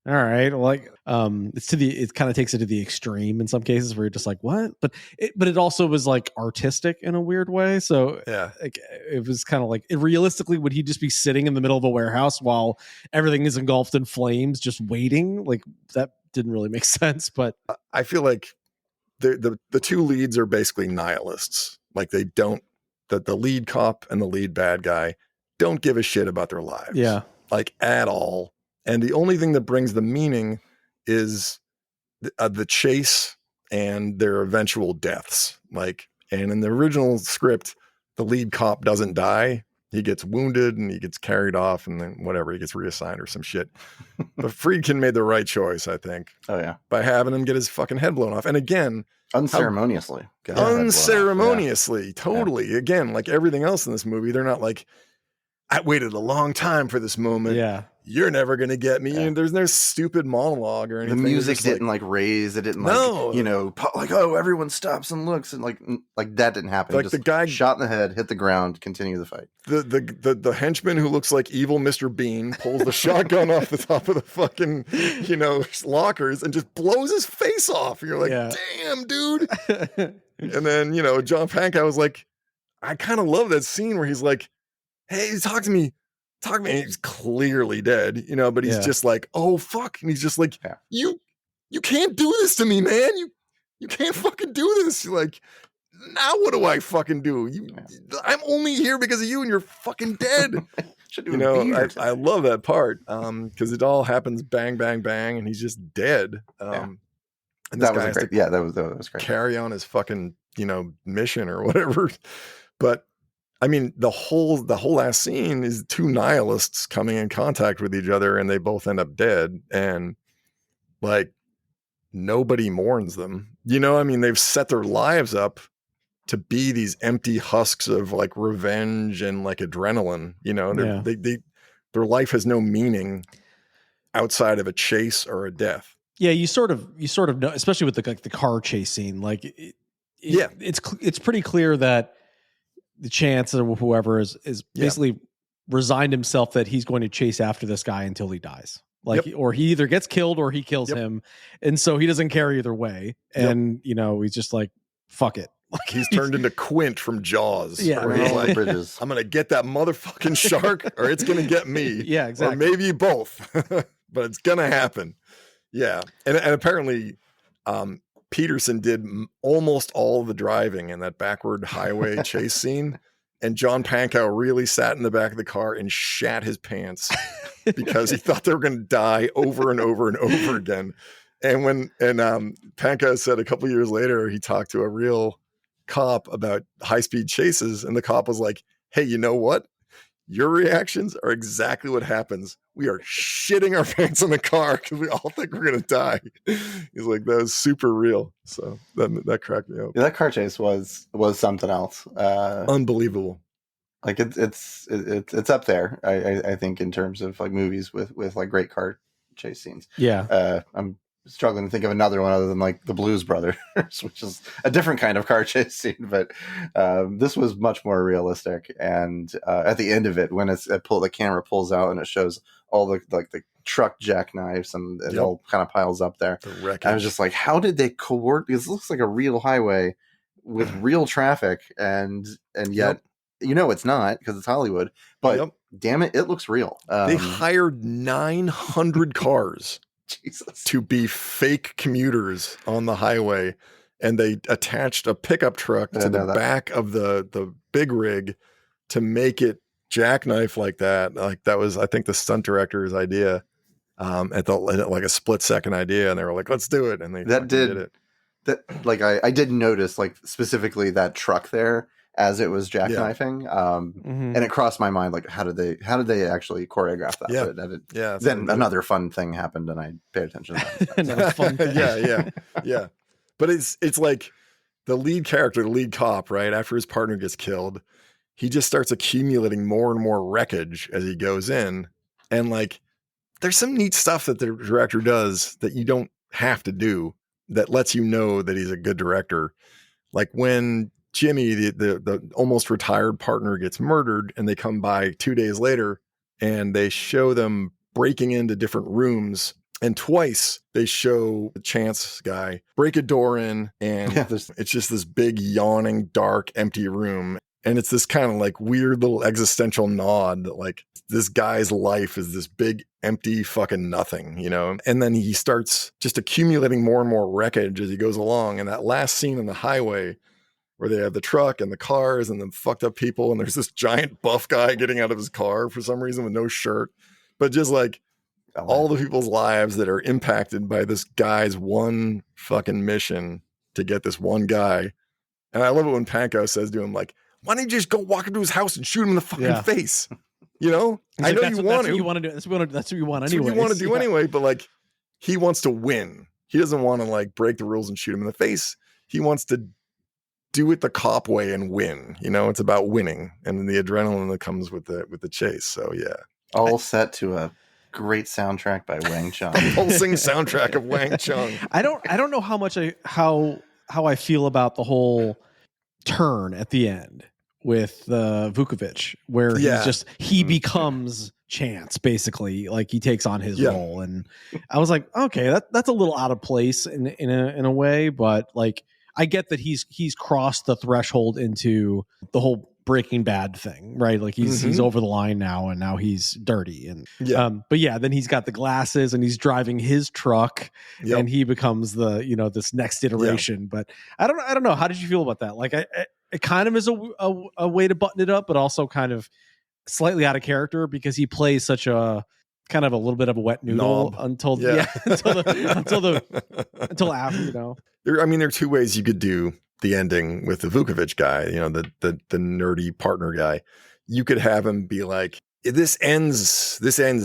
all right, like it kind of takes it to the extreme in some cases where you're just like, what? But it also was like artistic in a weird way. So yeah, it was kind of like, realistically, would he just be sitting in the middle of a warehouse while everything is engulfed in flames, just waiting? Like that didn't really make sense. But I feel like the two leads are basically nihilists. Like they don't, the lead cop and the lead bad guy don't give a shit about their lives. Yeah. Like at all. And the only thing that brings the meaning is the chase and their eventual deaths. Like, and in the original script, the lead cop doesn't die. He gets wounded and he gets carried off and then whatever, he gets reassigned or some shit. But Friedkin made the right choice, I think. Oh yeah. By having him get his fucking head blown off. And again, unceremoniously. Unceremoniously, totally. Yeah. Again, like everything else in this movie, they're not like, I waited a long time for this moment. Yeah. You're never going to get me. Yeah. And there's no stupid monologue or anything. The music didn't like raise. It didn't like, you know, like, oh, everyone stops and looks and like that didn't happen. Like just the guy shot in the head, hit the ground, continue the fight. The henchman who looks like evil Mr. Bean pulls the shotgun off the top of the fucking, you know, lockers and just blows his face off. You're like, damn, dude. And then, you know, John Pankow was like, I kind of love that scene where he's like, hey, talk to me. And he's clearly dead, you know, but he's just like, oh, fuck. And he's just like, you can't do this to me, man. You can't fucking do this. You're like, now what do I fucking do? I'm only here because of you and you're fucking dead. You know, I love that part because it all happens bang, bang, bang. And he's just dead. And that was great. Yeah, that was great. Carry on his fucking, you know, mission or whatever. But I mean, the whole last scene is two nihilists coming in contact with each other and they both end up dead. And like nobody mourns them. You know, I mean, they've set their lives up to be these empty husks of like revenge and like adrenaline, you know, their life has no meaning outside of a chase or a death. Yeah. You sort of know, especially with the car chase scene, like it's pretty clear that the chance or whoever is basically resigned himself that he's going to chase after this guy until he dies. Like, or he either gets killed or he kills him. And so he doesn't care either way. And, you know, he's just like, fuck it. Like, he's turned into Quint from Jaws. Yeah. Where he's like, I'm going to get that motherfucking shark or it's going to get me. Yeah, exactly. Or maybe both, but it's going to happen. Yeah. And apparently, Petersen did almost all the driving in that backward highway chase scene. And John Pankow really sat in the back of the car and shat his pants because he thought they were going to die over and over and over again. And Pankow said a couple years later, he talked to a real cop about high-speed chases. And the cop was like, hey, you know what? Your reactions are exactly what happens. We are shitting our pants in the car because we all think we're going to die. He's like, that was super real. So that cracked me up. Yeah, that car chase was something else. Unbelievable. Like it's up there. I think in terms of like movies with like great car chase scenes. Yeah. I'm struggling to think of another one other than like the Blues Brothers, which is a different kind of car chase scene. But this was much more realistic. And at the end of it, when the camera pulls out and it shows all the truck jackknives and it all kind of piles up there. I was just like, how did they coordinate? This looks like a real highway with real traffic, and yet you know it's not because it's Hollywood. But damn it looks real. They hired 900 cars. Jesus. To be fake commuters on the highway, and they attached a pickup truck to the back of the big rig to make it jackknife like that. Like that was, I think, the stunt director's idea, like a split second idea, and they were like, "Let's do it," and they did it. That like I did notice like specifically that truck there as it was jackknifing, and it crossed my mind like how did they actually choreograph that? But then another fun thing happened, and I paid attention to that. Another fun thing. yeah. But it's like the lead character, the lead cop, right after his partner gets killed, he just starts accumulating more and more wreckage as he goes in, and like there's some neat stuff that the director does that you don't have to do that lets you know that he's a good director. Like when Jimmy, the almost retired partner, gets murdered, and they come by 2 days later and they show them breaking into different rooms. And twice they show the Chance guy break a door in, and it's just this big, yawning, dark, empty room. And it's this kind of like weird little existential nod that like this guy's life is this big, empty fucking nothing, you know? And then he starts just accumulating more and more wreckage as he goes along. And that last scene on the highway where they have the truck and the cars and the fucked up people, and there's this giant buff guy getting out of his car for some reason with no shirt, but just like all the people's lives that are impacted by this guy's one fucking mission to get this one guy. And I love it when Pankow says to him, like, why don't you just go walk into his house and shoot him in the fucking face? You know, I know you want to. You want to do. That's what you want anyway. That's what you want to do anyway. But like, he wants to win. He doesn't want to like break the rules and shoot him in the face. He wants to do it the cop way and win. You know, it's about winning and the adrenaline that comes with the chase. So yeah, all set to a great soundtrack by Wang Chung. A pulsing soundtrack of Wang Chung. I don't know how much how I feel about the whole turn at the end with Vukovich, where he becomes Chance, basically, like he takes on his role. And I was like, okay, that's a little out of place in a way, but like I get that he's crossed the threshold into the whole Breaking Bad thing, right? Like he's over the line now, and now he's dirty. And but yeah, then he's got the glasses and he's driving his truck, and he becomes the this next iteration. But I don't know. How did you feel about that? Like it kind of is a way to button it up, but also kind of slightly out of character because he plays such a kind of a little bit of a wet noodle until after, I mean, there are two ways you could do the ending with the Vukovich guy, the nerdy partner guy. You could have him be like, this ends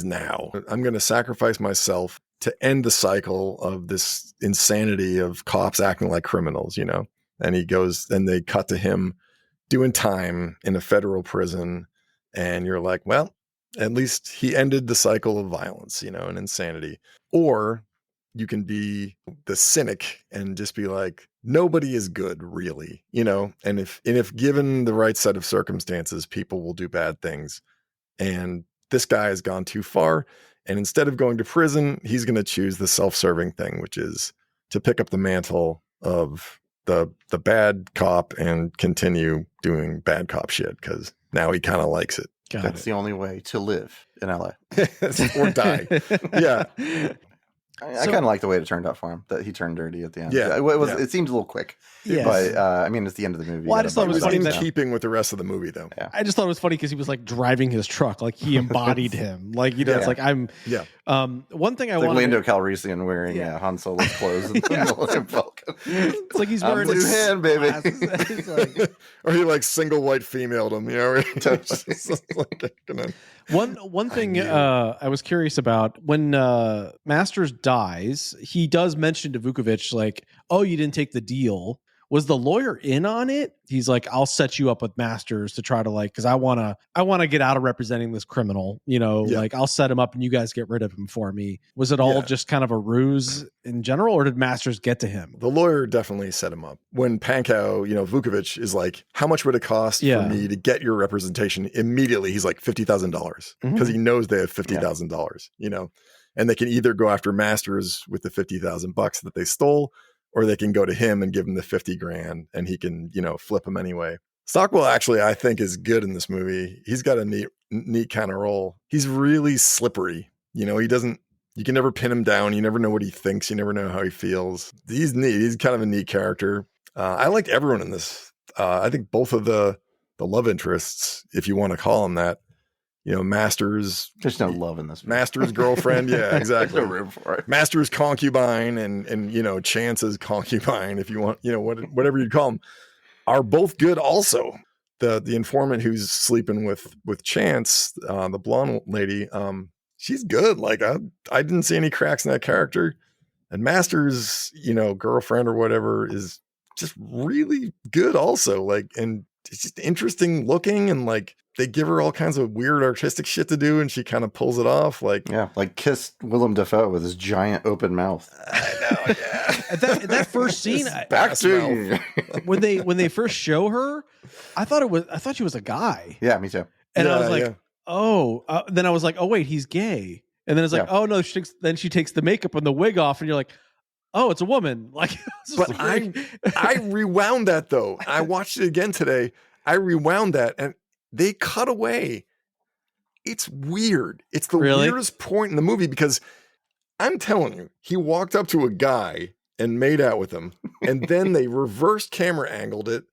now. I'm going to sacrifice myself to end the cycle of this insanity of cops acting like criminals, and he goes, and they cut to him doing time in a federal prison. And you're like, well, at least he ended the cycle of violence, and insanity. Or you can be the cynic and just be like, nobody is good, really, and if given the right set of circumstances, people will do bad things. And this guy has gone too far. And instead of going to prison, he's going to choose the self-serving thing, which is to pick up the mantle of the bad cop and continue doing bad cop shit because now he kind of likes it. That's the only way to live in LA or die. Yeah. I kind of like the way it turned out for him, that he turned dirty at the end. Yeah. It seemed a little quick. Yes. But I mean, it's the end of the movie. Well, I just thought it was in keeping with the rest of the movie, though. Yeah. I just thought it was funny because he was like driving his truck, like he embodied him. Like it's like I'm. Yeah. One thing I want. Like Lando Calrissian wearing Han Solo's clothes. It's like he's wearing blue hand, baby. Or he like single white femaled him. One thing I was curious about when Masters dies, he does mention to Vukovich like, "Oh, you didn't take the deal." Was the lawyer in on it? He's like, I'll set you up with Masters to try to because I want to get out of representing this criminal, like I'll set him up and you guys get rid of him for me. Was it all just kind of a ruse in general, or did Masters get to him? The lawyer definitely set him up. When Pankow, Vukovich is like, how much would it cost for me to get your representation? Immediately, he's like $50,000 because he knows they have $50,000, and they can either go after Masters with the $50,000 that they stole, or they can go to him and give him the $50,000 and he can, flip him anyway. Stockwell actually, I think, is good in this movie. He's got a neat kind of role. He's really slippery. You can never pin him down. You never know what he thinks. You never know how he feels. He's neat. He's kind of a neat character. I liked everyone in this. I think both of the love interests, if you want to call them that, Masters. There's no love in this movie. Masters' girlfriend. Yeah, exactly. There's no room for it. Masters' concubine and Chance's concubine, if you want, whatever you call them, are both good also. The informant who's sleeping with Chance, the blonde lady, she's good. Like I didn't see any cracks in that character. And Masters, girlfriend or whatever is just really good also. Like, and it's just interesting looking, and like they give her all kinds of weird artistic shit to do and she kind of pulls it off. Like kiss Willem Dafoe with his giant open mouth. now. Yeah. At that first scene, Acting. when they first show her, I thought she was a guy. Yeah, me too. And I was like, then I was like, oh wait, he's gay. And then it's like, oh no, she takes the makeup and the wig off, and you're like, oh, it's a woman. Like, but I rewound that though. I watched it again today. I rewound that, and they cut away. It's weird. It's the weirdest point in the movie, because I'm telling you, he walked up to a guy and made out with him, and then they reversed camera angled it.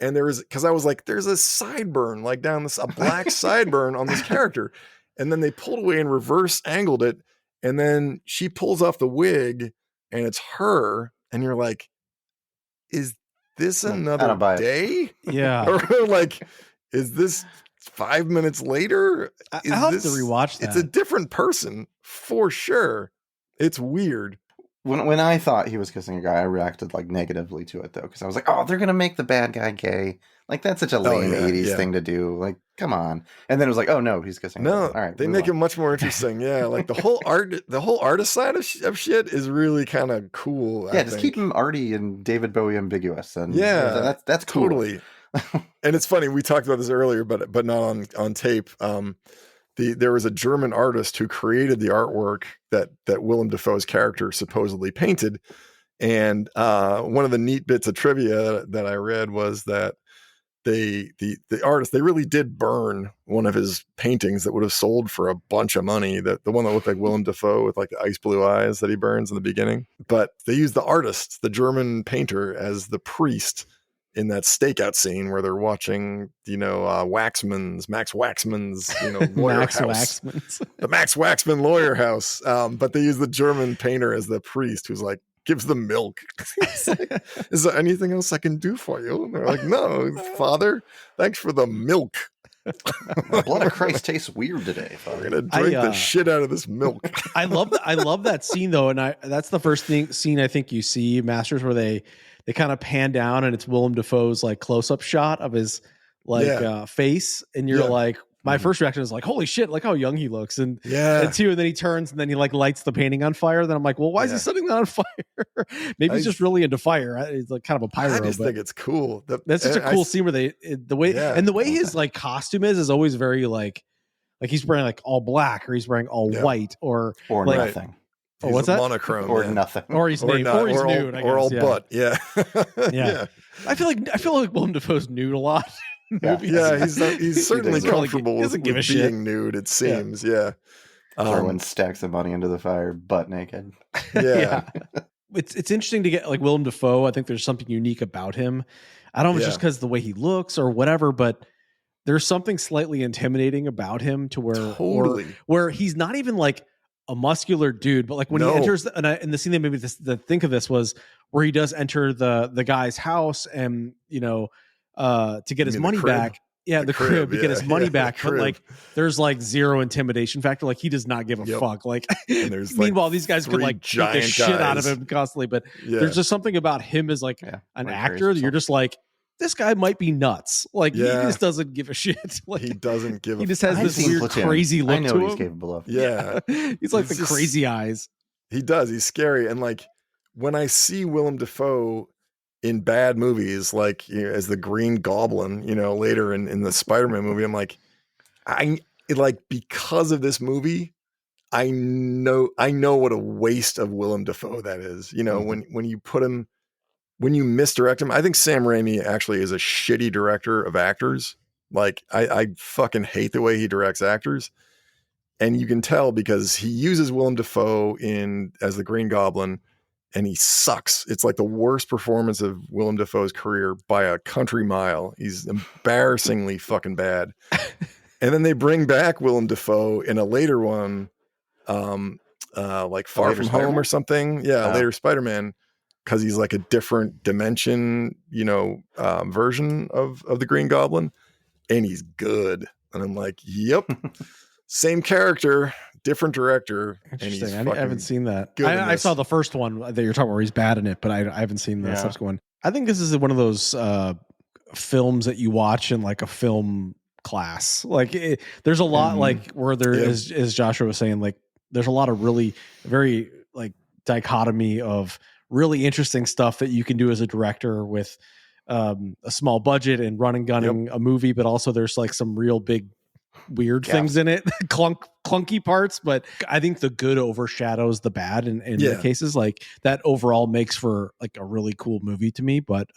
And because I was like, there's a sideburn, like down this, a black sideburn on this character. And then they pulled away and reverse angled it. And then she pulls off the wig and it's her. And you're like, is this another day? Yeah. Or like, is this 5 minutes later? I'll have to rewatch that. It's a different person for sure. It's weird. When I thought he was kissing a guy, I reacted like negatively to it though, because I was like, "Oh, they're gonna make the bad guy gay. Like that's such a lame '80s thing to do. Like, come on." And then it was like, "Oh no, he's kissing." No, all right, they make it much more interesting. Yeah, like the whole artist side of shit is really kind of cool. Yeah, just keep him arty and David Bowie ambiguous, and that's cool. Totally. And it's funny, we talked about this earlier, but not on tape. There was a German artist who created the artwork that Willem Dafoe's character supposedly painted. And one of the neat bits of trivia that I read was that the artist, they really did burn one of his paintings that would have sold for a bunch of money, the one that looked like Willem Dafoe with like the ice blue eyes that he burns in the beginning. But they used the artist, the German painter, as the priest in that stakeout scene where they're watching, Max Waxman's, lawyer Max house, Waxman's. the Max Waxman lawyer house. But they use the German painter as the priest who's like, gives them milk. Like, is there anything else I can do for you? And they're like, no, Father, thanks for the milk. The blood of Christ tastes weird today, Father. We're gonna drink the shit out of this milk. I love that scene though, and that's the first scene I think you see Masters where they kind of pan down and it's Willem Dafoe's like close-up shot of his face, and you're like, my first reaction is like, holy shit, like how young he looks, and two, and then he turns and then he like lights the painting on fire. Then I'm like, well, why is he setting that on fire? Maybe he's just really into fire. He's like kind of a pyro. I just think it's cool. That's such a cool scene where the way his like costume is always very like he's wearing like all black, or he's wearing all white, or like, nothing. Oh, what's that? Monochrome, or nothing, or he's nude, I guess, or all butt. Yeah. I feel like Willem Dafoe's nude a lot. He's certainly comfortable with being nude, it seems. Throwing stacks of money into the fire, butt naked. It's interesting to get like Willem Dafoe. I think there's something unique about him. I don't know if it's just because the way he looks or whatever, but there's something slightly intimidating about him to where he's not even like a muscular dude, but like when he enters and the scene that made me think of this was where he does enter the guy's house and to get his money back. Yeah, the crib to get his money back. But like there's like zero intimidation factor. Like he does not give a fuck. Like meanwhile, these guys could like beat the shit out of him constantly. But there's just something about him as like an actor that you're just like, this guy might be nuts. Like he just doesn't give a shit. Like he doesn't give. He just has this weird, crazy look. I know what to he's him. Capable of. Yeah, he's like the crazy eyes. He does. He's scary. And like when I see Willem Dafoe in bad movies, like as the Green Goblin, later in the Spider-Man movie, I'm like, because of this movie, I know what a waste of Willem Dafoe that is. When you put him. When you misdirect him, I think Sam Raimi actually is a shitty director of actors. Like I fucking hate the way he directs actors. And you can tell because he uses Willem Dafoe as the Green Goblin and he sucks. It's like the worst performance of Willem Dafoe's career by a country mile. He's embarrassingly fucking bad. And then they bring back Willem Dafoe in a later one, like Far From Home or something. Yeah, later Spider-Man. Because he's like a different dimension, version of the Green Goblin, and he's good. And I'm like, yep, same character, different director. Interesting. I haven't seen that. I saw the first one that you're talking about where he's bad in it, but I haven't seen the subsequent one. I think this is one of those films that you watch in like a film class. Like there's a lot like where there is, as Joshua was saying, like there's a lot of really very like dichotomy of really interesting stuff that you can do as a director with a small budget and run and gunning a movie, but also there's like some real big weird things in it, clunky parts. But I think the good overshadows the bad in the cases like that. Overall makes for like a really cool movie to me. But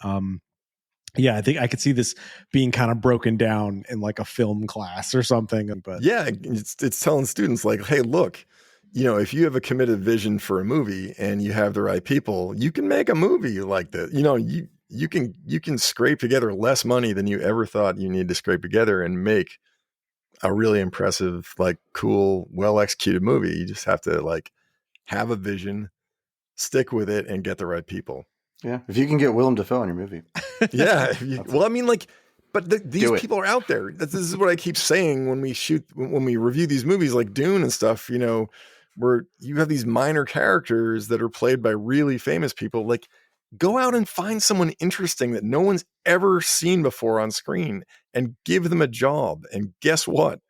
yeah, I think I could see this being kind of broken down in like a film class or something. But yeah, it's telling students like, hey, look, you know, if you have a committed vision for a movie and you have the right people, you can make a movie like this. You know, you can scrape together less money than you ever thought you need to scrape together and make a really impressive, like cool, well executed movie. You just have to like have a vision, stick with it, and get the right people. Yeah, if you can get Willem Dafoe in your movie. Yeah, well, I mean, like, but these people are out there. This is what I keep saying when we review these movies like Dune and stuff. You know, where you have these minor characters that are played by really famous people. Like, go out and find someone interesting that no one's ever seen before on screen and give them a job. And guess what?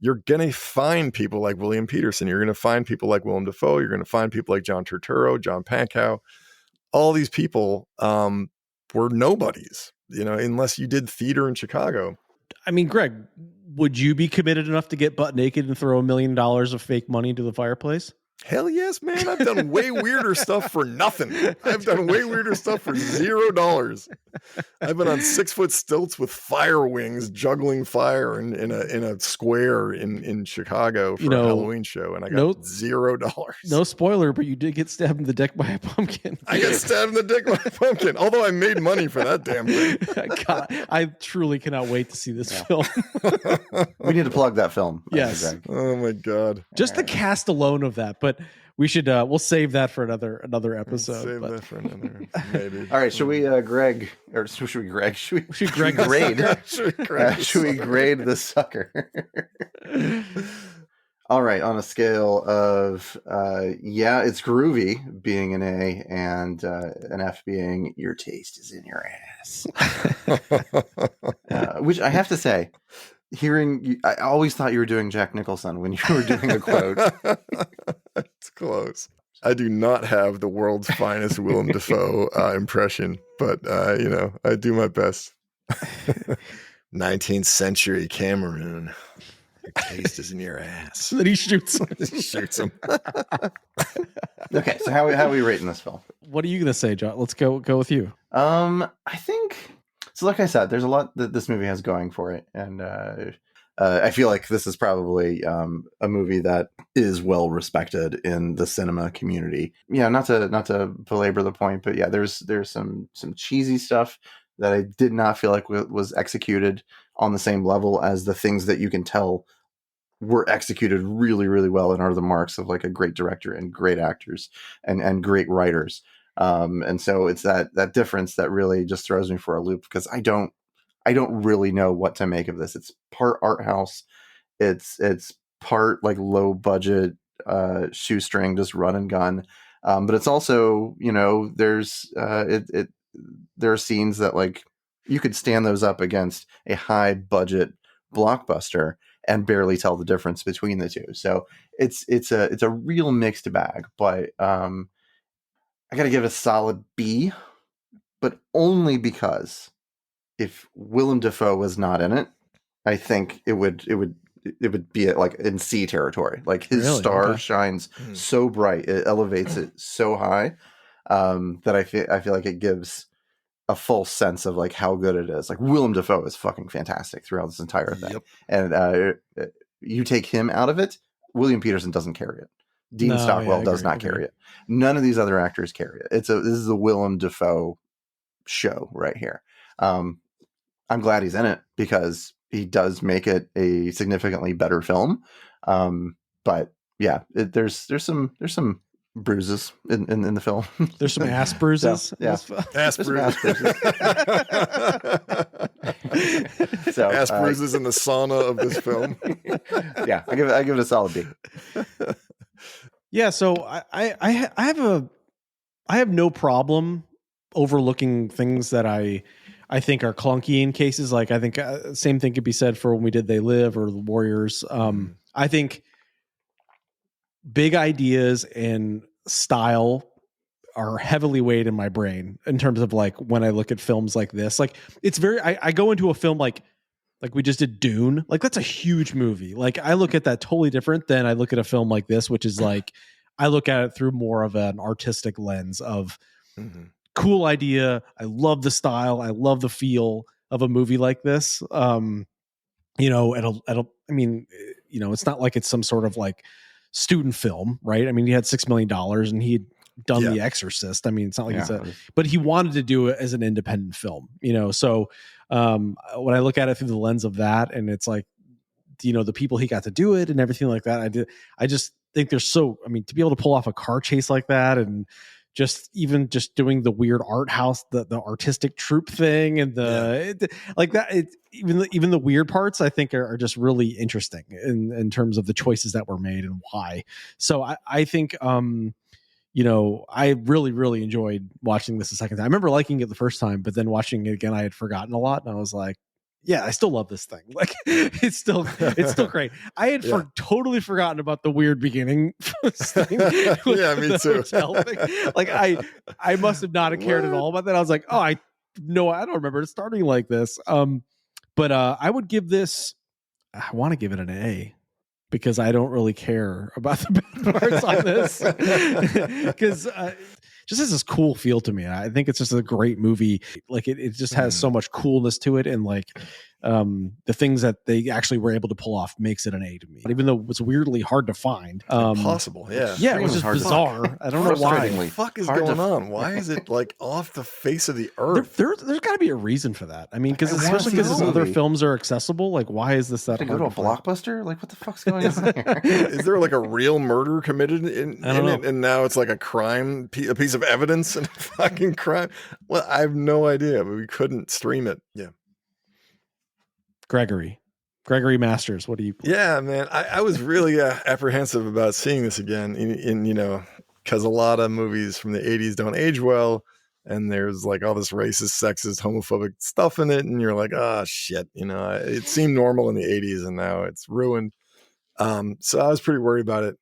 You're going to find people like William Petersen. You're going to find people like Willem Dafoe. You're going to find people like John Turturro, John Pankow. All these people were nobodies, you know, unless you did theater in Chicago. I mean, Greg, would you be committed enough to get butt naked and throw $1 million of fake money into the fireplace? Hell yes, man. I've done way weirder stuff for nothing. I've done way weirder stuff for $0. I've been on 6-foot stilts with fire wings, juggling fire in a square in Chicago for a Halloween show, and I got $0. No spoiler, but you did get stabbed in the dick by a pumpkin. I got stabbed in the dick by a pumpkin, although I made money for that damn thing. God, I truly cannot wait to see this film. We need to plug that film. Yes. Oh my God. Just the cast alone of that, but we should we'll save that for another episode. Save that for another maybe. All right, should we grade? Should we grade this sucker? All right, on a scale of it's groovy being an A and an F being your taste is in your ass. Which I have to say, I always thought you were doing Jack Nicholson when you were doing a quote. It's close. I do not have the world's finest Willem Dafoe impression, but you know, I do my best. 19th century Cameroon. Your taste is in your ass. Then he shoots him. him. Okay, so how are we rating this film? What are you gonna say, John? Let's go with you. I think so. Like I said, there's a lot that this movie has going for it, and I feel like this is probably a movie that is well respected in the cinema community. Yeah, not to belabor the point, but yeah, there's some cheesy stuff that I did not feel like was executed on the same level as the things that you can tell were executed really, really well and are the marks of like a great director and great actors and great writers. And so it's that difference that really just throws me for a loop, because I don't really know what to make of this. It's part art house. It's part like low budget, shoestring, just run and gun. But it's also, you know, there are scenes that like you could stand those up against a high budget blockbuster and barely tell the difference between the two. So it's a real mixed bag, but I got to give it a solid B, but only because if Willem Dafoe was not in it, I think it would be like in C territory. Like his star shines so bright, it elevates it so high that I feel like it gives a full sense of like how good it is. Like Willem Dafoe is fucking fantastic throughout this entire thing, and you take him out of it, William Petersen doesn't carry it. Dean Stockwell does not carry it. None of these other actors carry it. This is a Willem Dafoe show right here. I'm glad he's in it because he does make it a significantly better film. But yeah, there's some bruises in the film. There's some ass bruises. Ass bruises. Ass bruises in the sauna of this film. Yeah, I give it a solid B. Yeah, so I have no problem overlooking things that I think are clunky in cases. Like I think same thing could be said for when we did They Live or The Warriors. I think big ideas and style are heavily weighed in my brain in terms of like when I look at films like this. Like it's very I go into a film like we just did Dune. Like that's a huge movie. Like I look at that totally different than I look at a film like this, which is like I look at it through more of an artistic lens of cool idea. I love the style. I love the feel of a movie like this. You know, I mean, you know, it's not like it's some sort of like student film, right? I mean, he had $6 million and he had done The Exorcist. I mean, it's not like but he wanted to do it as an independent film, you know? So, when I look at it through the lens of that, and it's like, you know, the people he got to do it and everything like that, I just think to be able to pull off a car chase like that, and just doing the weird art house, the artistic troupe thing, and even the weird parts, I think are just really interesting in terms of the choices that were made and why. So I think, you know, I really, really enjoyed watching this a second time. I remember liking it the first time, but then watching it again, I had forgotten a lot, and I was like, yeah, I still love this thing. Like it's still great. I had totally forgotten about the weird beginning thing. Yeah, me too. Like I must have not cared at all about that. I was like, oh, I don't remember it starting like this. But I would give this. I want to give it an A, because I don't really care about the bad parts on this, because just has this cool feel to me. I think it's just a great movie. Like it just has so much coolness to it, and like the things that they actually were able to pull off makes it an A to me. Even though it's weirdly hard to find, impossible. Yeah, it was just bizarre. I don't know why. What the fuck is going on? Why is it like off the face of the earth? There's got to be a reason for that. I mean, because especially because his other films are accessible. Like, why is this that hard to go to a blockbuster? Like, what the fuck's going on here? Is there like a real murder committed in it, and now it's like a crime, a piece of evidence and a fucking crime? Well, I have no idea, but we couldn't stream it. Yeah. Gregory Masters, what do you? Yeah, man, I was really apprehensive about seeing this again, in you know, because a lot of movies from the 80s don't age well, and there's like all this racist, sexist, homophobic stuff in it, and you're like, oh shit, you know, it seemed normal in the 80s, and now it's ruined. So I was pretty worried about it,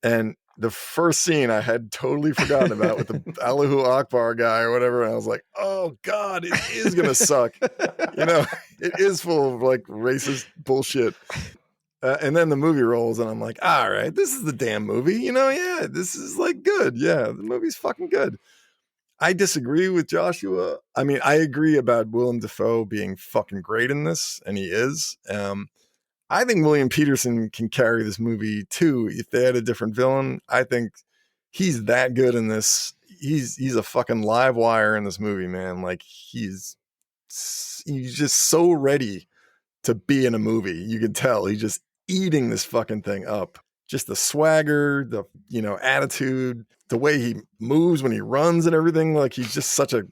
and the first scene I had totally forgotten about with the Allahu Akbar guy or whatever. And I was like, oh God, it is going to suck. You know, it is full of like racist bullshit. And then the movie rolls and I'm like, all right, this is the damn movie. You know, yeah, this is like good. Yeah, the movie's fucking good. I disagree with Joshua. I mean, I agree about Willem Dafoe being fucking great in this, and he is. I think William Petersen can carry this movie too. If they had a different villain, I think he's that good in this. He's a fucking live wire in this movie, man. Like he's just so ready to be in a movie. You can tell he's just eating this fucking thing up. Just the swagger, the, you know, attitude, the way he moves when he runs and everything. Like he's just such a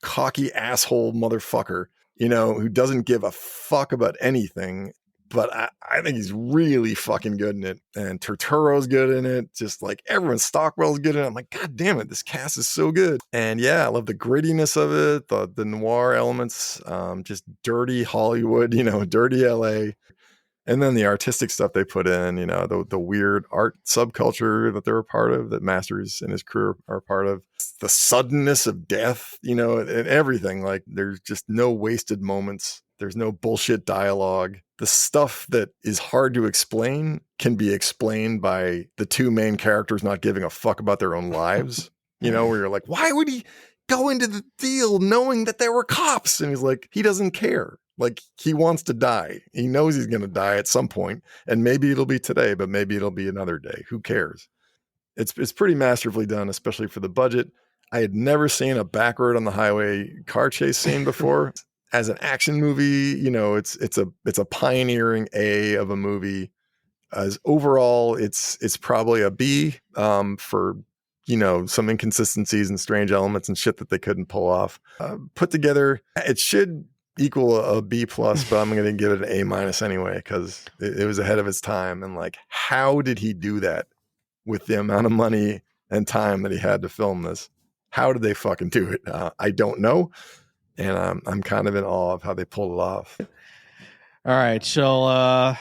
cocky asshole motherfucker, you know, who doesn't give a fuck about anything. But I think he's really fucking good in it. And Turturro's good in it. Just like everyone, Stockwell's good in it. I'm like, God damn it, this cast is so good. And yeah, I love the grittiness of it, the noir elements, just dirty Hollywood, you know, dirty LA. And then the artistic stuff they put in, you know, the weird art subculture that they're a part of, that Masters and his crew are a part of. The suddenness of death, you know, and everything. Like there's just no wasted moments. There's no bullshit dialogue. The stuff that is hard to explain can be explained by the two main characters not giving a fuck about their own lives. You know, where you're like, why would he go into the deal knowing that there were cops? And he's like, he doesn't care. Like he wants to die. He knows he's going to die at some point, and maybe it'll be today, but maybe it'll be another day. Who cares? It's pretty masterfully done, especially for the budget. I had never seen a backward on the highway car chase scene before. As an action movie, you know, it's a pioneering A of a movie. As overall, it's probably a B for, you know, some inconsistencies and strange elements and shit that they couldn't pull off. Put together, it should equal a B plus, but I'm going to give it an A minus anyway, because it was ahead of its time. And like, how did he do that with the amount of money and time that he had to film this? How did they fucking do it? I don't know. And I'm kind of in awe of how they pulled it off. All right. So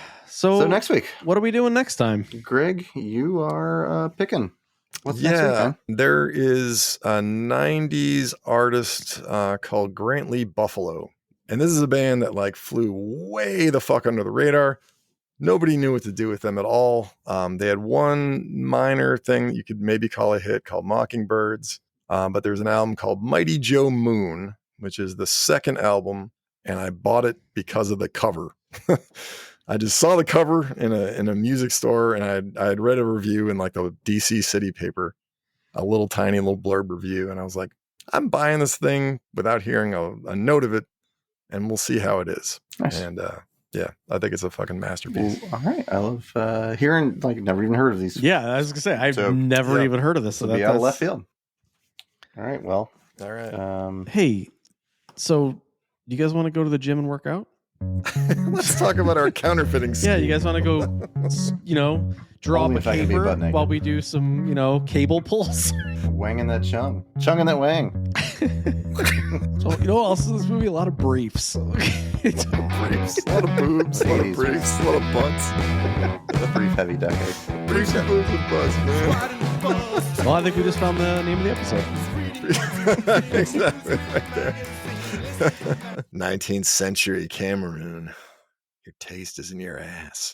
next week, what are we doing next time? Greg, you are picking. What's next week, man? There is a 90s artist called Grant Lee Buffalo. And this is a band that like flew way the fuck under the radar. Nobody knew what to do with them at all. They had one minor thing that you could maybe call a hit called Mockingbirds. But there's an album called Mighty Joe Moon, which is the second album. And I bought it because of the cover. I just saw the cover in a music store, and I had read a review in like the DC City paper, a little tiny little blurb review. And I was like, I'm buying this thing without hearing a note of it, and we'll see how it is. Nice. And yeah, I think it's a fucking masterpiece. Well, all right. I love hearing, like, never even heard of these. Yeah, I was going to say, I've never even heard of this. So that's out of left field. All right. Well, all right. Hey, so do you guys want to go to the gym and work out? Let's talk about our counterfeiting scheme. Yeah, you guys want to go, draw up a caber while we do some, cable pulls? Wanging that chung. Chunging that wang. So, also in this movie, a lot of briefs. Briefs. A lot of boobs, a lot of briefs, a lot of butts. A brief heavy decade. Briefs and boobs with butts, man. Well, I think we just found the name of the episode. Exactly, right there. 19th century Cameroon. Your taste is in your ass.